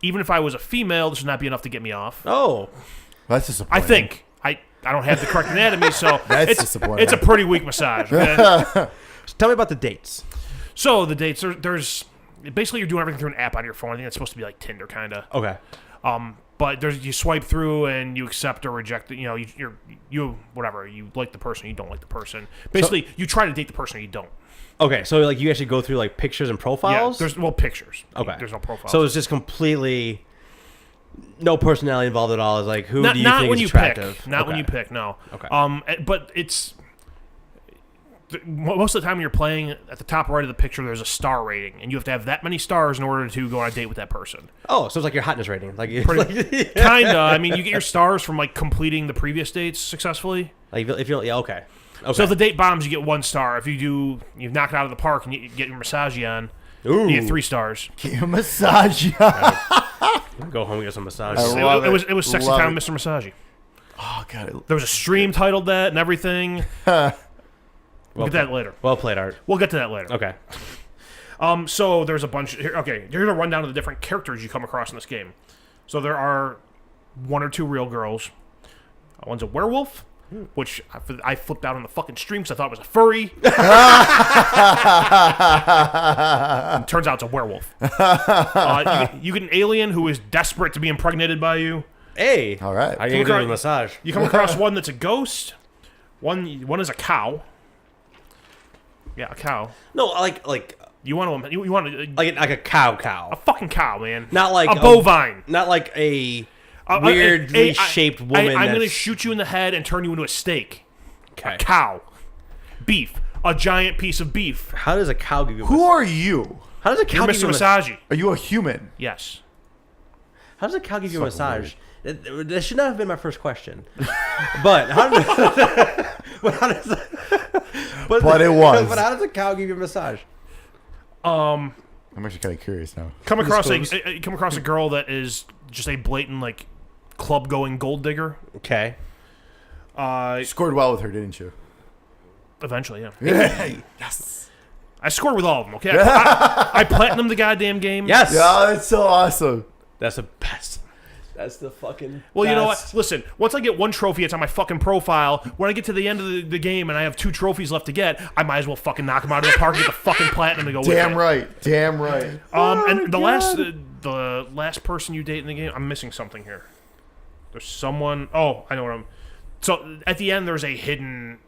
Even if I was a female, this would not be enough to get me off. Oh. That's disappointing. I think. I don't have the correct anatomy, so That's disappointing. it's a pretty weak massage. Okay? So tell me about the dates. So the dates, there's basically you're doing everything through an app on your phone. I think it's supposed to be like Tinder, kind of. Okay. But you swipe through and you accept or reject it. You know, you whatever. You like the person, you don't like the person. Basically, you try to date the person or you don't. Okay, so like you actually go through like pictures and profiles? Yeah, there's pictures. Okay. There's no profiles. So it's just completely no personality involved at all. It's like who do you not think when is you attractive? pick. Not when you pick. No. Okay. But it's most of the time when you're playing, at the top right of the picture, there's a star rating, and you have to have that many stars in order to go on a date with that person. Oh, so it's like your hotness rating. Like Kinda. I mean, you get your stars from like completing the previous dates successfully. Like if you yeah, okay. So if the date bombs, you get 1 star. If you knock it out of the park and you get your massage on, Ooh. you get 3 stars. Get your massage. Go home and get some massage. It was Sexy Love Time, it. Mr. Massagy. Oh god. There was a stream titled that and everything. We'll get that later. Well played, Art. We'll get to that later. Okay. So there's a bunch. Here's a rundown of the different characters you come across in this game. So there are 1 or 2 real girls. One's a werewolf, which I flipped out on the fucking stream because I thought it was a furry. And turns out it's a werewolf. You get an alien who is desperate to be impregnated by you. Hey. All right. I can do a massage. You come across one that's a ghost. One is a cow. Yeah, a cow. No, like You want to like a cow. a fucking cow, man. Not like a bovine. Not like a weirdly shaped woman. I'm going to shoot you in the head and turn you into a steak. Okay. A cow. Beef. A giant piece of beef. How does a cow give you a Who are you? How does a cow You're give Mr. you a Massagy. Are you a human? Yes. How does a cow give you a massage? That should not have been my first question. But how does But it was. But how does a cow give you a massage? I'm actually kind of curious now. Come across a girl that is just a blatant like club going gold digger. Okay. You scored well with her, didn't you? Eventually, yeah. Hey. Yes. I scored with all of them. Okay. I platinum the goddamn game. Yes. Yeah, that's so awesome. That's the best. That's the fucking Well, you know best. what? Listen, once I get 1 trophy, it's on my fucking profile. When I get to the end of the game and I have 2 trophies left to get, I might as well fucking knock them out of the park and get the fucking platinum to go with it. Damn right. Damn right. And the last person you date in the game, I'm missing something here. There's someone. Oh, I know what I'm. So at the end, there's a hidden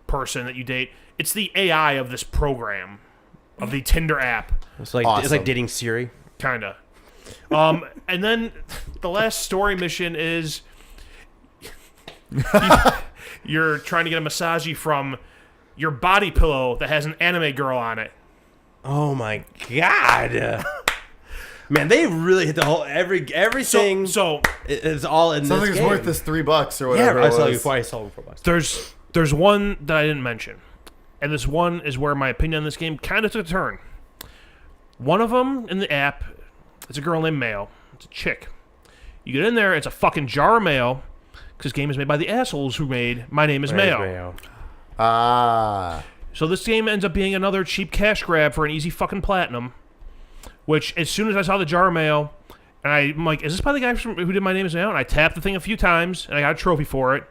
person that you date. It's the AI of this program, of the Tinder app. It's like Awesome. dating Siri. Kinda. And then the last story mission is you're trying to get a massage from your body pillow that has an anime girl on it. Oh my god. Man, they really hit the whole everything. So it's all in Sounds this like it's game. worth this $3 or Yeah, whatever. I it saw was. you before I sold it for $4. there's one that I didn't mention, and this one is where my opinion on this game kind of took a turn. One of them in the app, it's a girl named Mayo. It's a chick. You get in there, it's a fucking jar of mayo, because this game is made by the assholes who made My Name is Mayo. Ah. So this game ends up being another cheap cash grab for an easy fucking platinum, which as soon as I saw the jar of mayo, and I'm like, is this by the guy who did My Name is Mayo? And I tapped the thing a few times, and I got a trophy for it.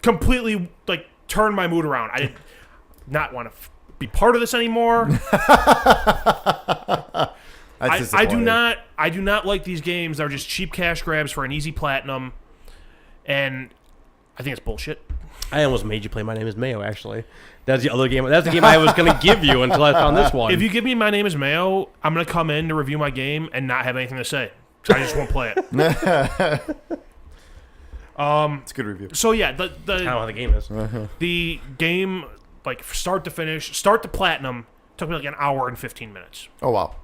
Completely, like, turned my mood around. I did not want to be part of this anymore. I do not like these games that are just cheap cash grabs for an easy platinum, and I think it's bullshit. I almost made you play My Name is Mayo, actually. That's the other game. That's the game I was going to give you until I found this one. If you give me My Name is Mayo, I'm going to come in to review my game and not have anything to say. So I just won't play it. It's a good review. So yeah, I don't know how the game is. the game, like start to finish, start to platinum, took me like an hour and 15 minutes. Oh wow.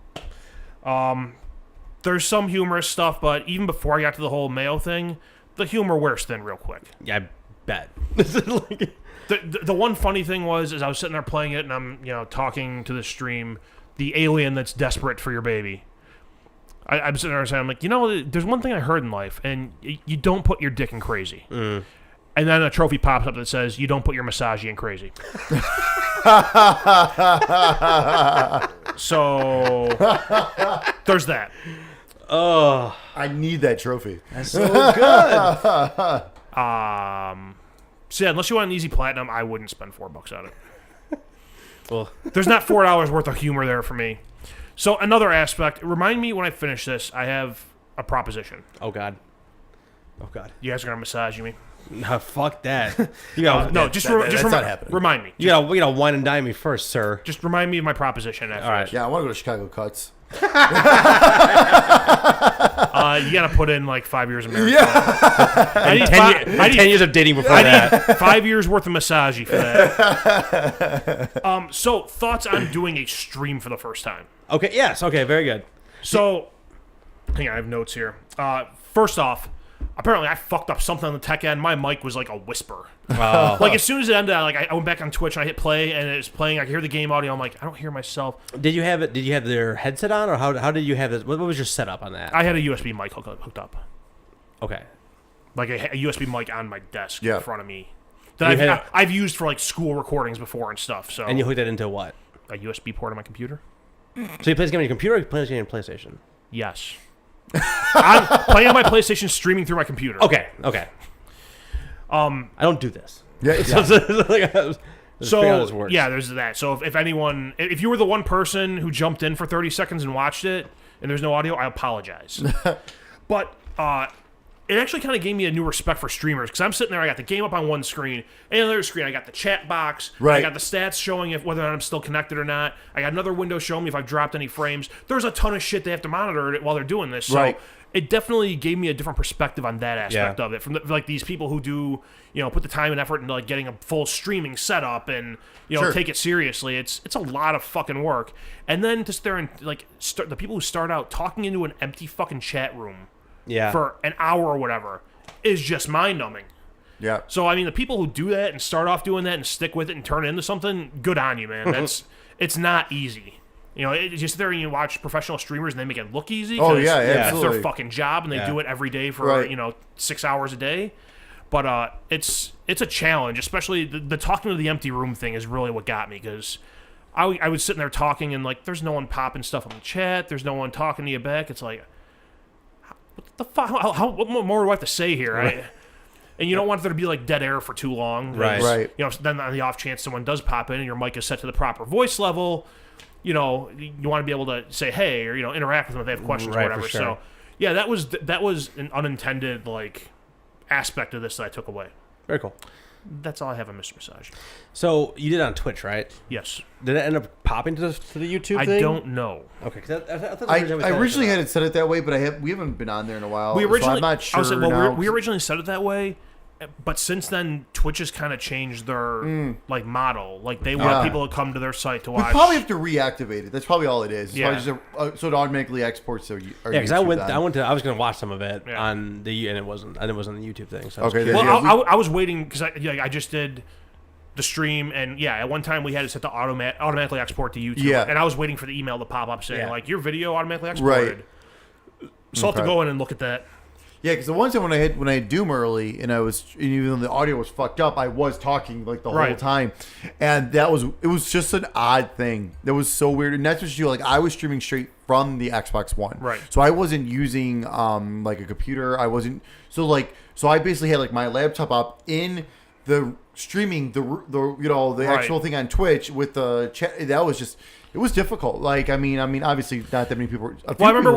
There's some humorous stuff, but even before I got to the whole Mayo thing, the humor wears thin real quick. Yeah, I bet. The one funny thing was, I was sitting there playing it, and I'm talking to the stream, the alien that's desperate for your baby. I'm sitting there saying, I'm like, there's one thing I heard in life, and you don't put your dick in crazy. And then a trophy pops up that says, you don't put your Massagy in crazy. So there's that. Oh, I need that trophy. that's so good. So yeah, unless you want an easy platinum, I wouldn't spend $4 on it. Well, There's not $4 worth of humor there for me. So another aspect, remind me when I finish this, I have a proposition. oh god. You guys are gonna massage me? No, fuck that. You gotta No, that's remind, not happening. remind me. you gotta wine and dine me first, sir. Just remind me of my proposition after. All right. Yeah, I want to go to Chicago Cuts. You gotta put in like 5 years of marriage. Yeah. I need 10 years of dating before that. 5 years worth of massage for that. So thoughts on doing a stream for the first time? Okay. Yes. Okay. Very good. So, hang on, I have notes here. First off, apparently I fucked up something on the tech end. My mic was like a whisper. Wow. Like as soon as it ended, I went back on Twitch and I hit play and it's playing. I could hear the game audio. I'm like, I don't hear myself. Did you have it? Did you have their headset on, or how did you have it? What was your setup on that? I had a USB mic hooked up, Okay. like a USB mic on my desk Yeah. in front of me. You That had I've used for like school recordings before and stuff. So And you hooked that into what? a USB port on my computer. So you play this game on your computer, or you play this game on PlayStation? Yes. I'm playing on my PlayStation, streaming through my computer. Okay. I don't do this. Yeah. So yeah, there's that. So if you were the one person who jumped in for 30 seconds and watched it, and there's no audio, I apologize. But it actually kind of gave me a new respect for streamers because I'm sitting there, I got the game up on one screen, and on the other screen I got the chat box, right. I got the stats showing if whether or not I'm still connected or not. I got another window showing me if I've dropped any frames. There's a ton of shit they have to monitor while they're doing this. So right. it definitely gave me a different perspective on that aspect of it. From like these people who do, put the time and effort into like getting a full streaming setup and Sure. take it seriously. It's a lot of fucking work. And then to sit there and like the people who start out talking into an empty fucking chat room for an hour or whatever is just mind-numbing. Yeah. So I mean, the people who do that and start off doing that and stick with it and turn it into something, good on you, man. It's not easy. Just there and you watch professional streamers and they make it look easy. Oh yeah, That's absolutely. their fucking job and they do it every day for Right. 6 hours a day. But it's a challenge, especially the talking to the empty room thing is really what got me because I was sitting there talking and like there's no one popping stuff on the chat, there's no one talking to you back. It's like, what the fuck? What more do I have to say here? Right. And you don't want there to be like dead air for too long. Right. Right. Then on the off chance someone does pop in and your mic is set to the proper voice level, you want to be able to say hey or interact with them if they have questions or Right, whatever. for sure. So yeah, that was an unintended like aspect of this that I took away. Very cool. That's all I have on Mr. Massage. So you did it on Twitch, right? Yes. Did it end up popping to the YouTube thing? I don't know. Okay. 'Cause I thought I originally had it set it that way, but we haven't been on there in a while. We originally, so I'm not sure. I was like, well, now. we originally set it that way, but since then, Twitch has kind of changed their like model. Like they want people to come to their site to We watch. probably have to reactivate it. That's probably all it is. It's Yeah. probably just so it automatically exports. So because I went to. I was gonna watch some of it Yeah. on the and it wasn't the YouTube thing. So I was Okay, curious. Well, Yeah, I was waiting because I just did the stream, and at one time we had it set to automatically export to YouTube. Yeah. And I was waiting for the email to pop up saying like your video automatically Right. exported. So I'll have to go in and look at that. Yeah, because the one time when I had Doom early, and even though the audio was fucked up, I was talking like the whole time, and it was just an odd thing. That was so weird, and that's what you like. I was streaming straight from the Xbox One, right? So I wasn't using like a computer. I wasn't so I basically had like my laptop up in the streaming the actual thing on Twitch with the chat. That was just. It was difficult. Like, I mean, obviously not that many people. I remember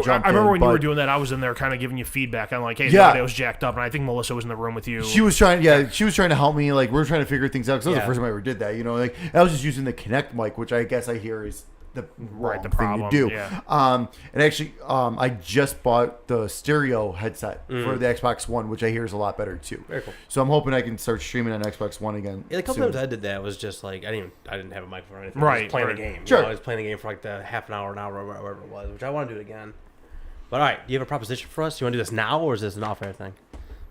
when you were doing that, I was in there kind of giving you feedback on like, hey, the audio's jacked up, and I think Melissa was in the room with you. She was trying to help me. Like, we were trying to figure things out because that was the first time I ever did that. Like, I was just using the Kinect mic, which I guess I hear is the Right, the thing problem, to do. yeah. And actually, I just bought the stereo headset for the Xbox One, which I hear is a lot better too. Very cool. So I'm hoping I can start streaming on Xbox One again. Yeah, a couple soon. times I did that. It was just like I didn't have a microphone or anything. Right, I was playing right. a game. Sure. You know, I was playing a game for like the half an hour, or whatever it was, which I want to do it again. But all right, do you have a proposition for us? Do you want to do this now, or is this an off-air thing?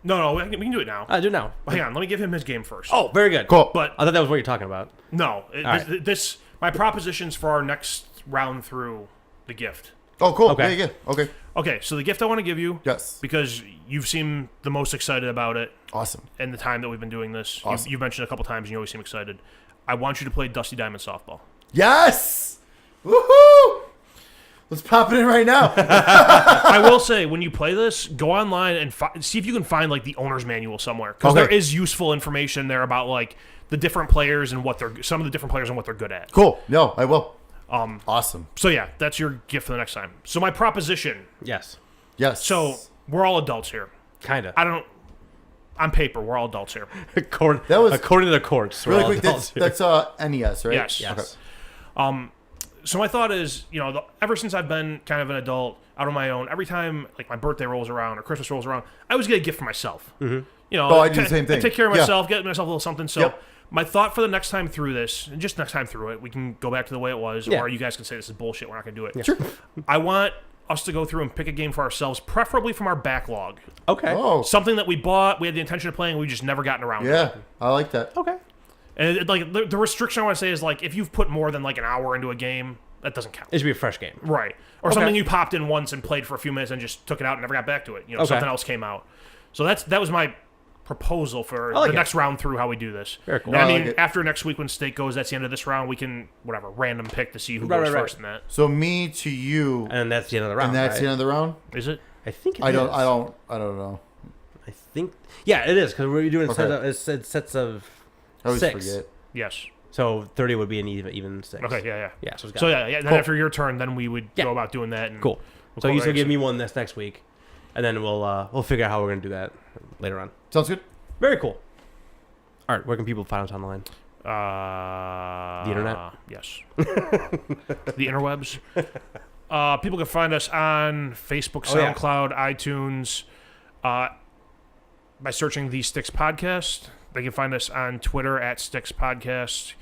No, we can do it now. I do now. Hang on, let me give him his game first. Oh, very good. Cool. But I thought that was what you're talking about. no, right. this my propositions for our next round through the gift. Oh, cool. Okay. Yeah. Okay. Okay, so the gift I want to give you, Yes. because you've seemed the most excited about it Awesome. in the time that we've been doing this. Awesome. You've mentioned it a couple times, and you always seem excited. I want you to play Dusty Diamond Softball. Yes. Woohoo! Let's pop it in right now. I will say, when you play this, go online and see if you can find like the owner's manual somewhere, because Okay. there is useful information there about like the different players and some of the different players and what they're good at. Cool. No, I will. Awesome. So yeah, that's your gift for the next time. So my proposition. Yes. Yes. So we're all adults here. Kind of. On paper, we're all adults here. According That was- to the courts. we're really all quick, adults that's here. NES, right? Yes. Yes. So my thought is, ever since I've been kind of an adult, out on my own, every time like my birthday rolls around or Christmas rolls around, I always get a gift for myself. Mm-hmm. I do the same thing. I take care of Yeah. myself, get myself a little something. So Yep. my thought for the next time through this, and just next time through it, we can go back to the way it was, Yeah. or you guys can say this is bullshit, we're not going to do it. Sure. I want us to go through and pick a game for ourselves, preferably from our backlog. Okay. Oh. Something that we bought, we had the intention of playing, we just never gotten around to. Yeah. I like that. Okay. And like the restriction I want to say is like if you've put more than like an hour into a game, that doesn't count. It should be a fresh game. Right. Or something you popped in once and played for a few minutes and just took it out and never got back to it. Okay. Something else came out. So that was my proposal for like the it. next round through how we do this. Very cool. And I I like mean, it. after next week when Steak goes, that's the end of this round. We can, random pick to see who Right, goes right. first in that. So me to you, And that's the end of the round. and that's right? the end of the round. Is it? I think it I don't is. I don't know. I think. Yeah, it is because we're doing Okay. sets of I always 6. forget. Yes. So 30 would be an even 6. Okay, yeah. Yeah. So, it's got So yeah. Then Cool. after your turn, then we would Yeah. go about doing that. And Cool. we'll So call he's it gonna give exit. me one next week, and then we'll figure out how we're gonna do that later on. Sounds good. Very cool. All right, where can people find us online? The internet? Yes. The interwebs. People can find us on Facebook, Oh, yeah. SoundCloud, iTunes, by searching The Sticks Podcast. They can find us on Twitter at Sticks Podcast.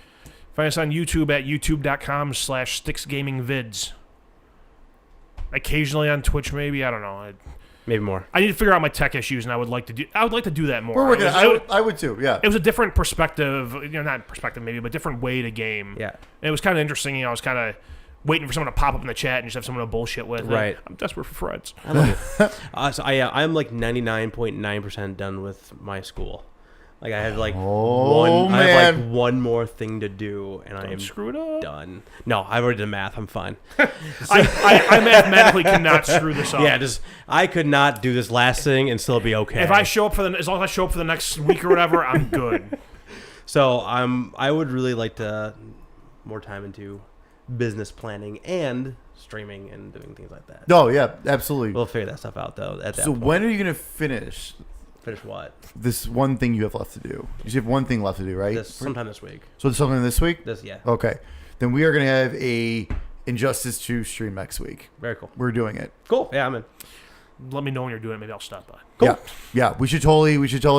Find us on YouTube at youtube.com/SticksGamingVids. Occasionally on Twitch, maybe. I don't know. Maybe more. I need to figure out my tech issues, and I would like to do that more. We're working. It was- I would too. Yeah. it was a different perspective, not perspective maybe, but different way to game. Yeah. And it was kind of interesting. I was kind of waiting for someone to pop up in the chat and just have someone to bullshit with. Right. I'm desperate for friends. I love it. I'm like 99.9% done with my school. Like I have like I have like one more thing to do, and I am Screw it up. done. No, I've already done math. I'm fine. I mathematically cannot screw this up. Yeah, I could not do this last thing and still be okay. If I show up as long as I show up for the next week or whatever, I'm good. So I would really like to more time into business planning and streaming and doing things like that. No, yeah, absolutely. We'll figure that stuff out though. At that So point. when are you gonna finish Finish what? this one thing you have left to do? You have one thing left to do, right? Sometime this week. So something this week? Yeah. Okay. Then we are gonna have a Injustice 2 stream next week. Very cool. We're doing it. Cool. Yeah, I'm in. Let me know when you're doing it. Maybe I'll stop by. Cool. Yeah. We should totally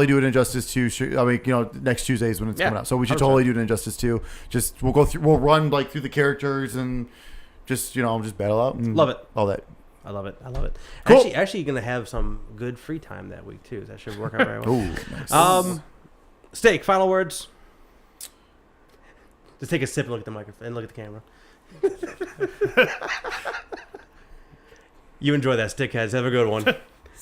do an Injustice 2. I mean, next Tuesday is when it's coming out. So we should 100%. totally do an Injustice 2. Just we'll run like through the characters and just just battle out and Love it. all that. I love it. Cool. Actually, you're gonna have some good free time that week too. That should work out very well. Ooh, nice. Steak. Final words. Just take a sip and look at the microphone and look at the camera. You enjoy that, stickheads. Have a good one.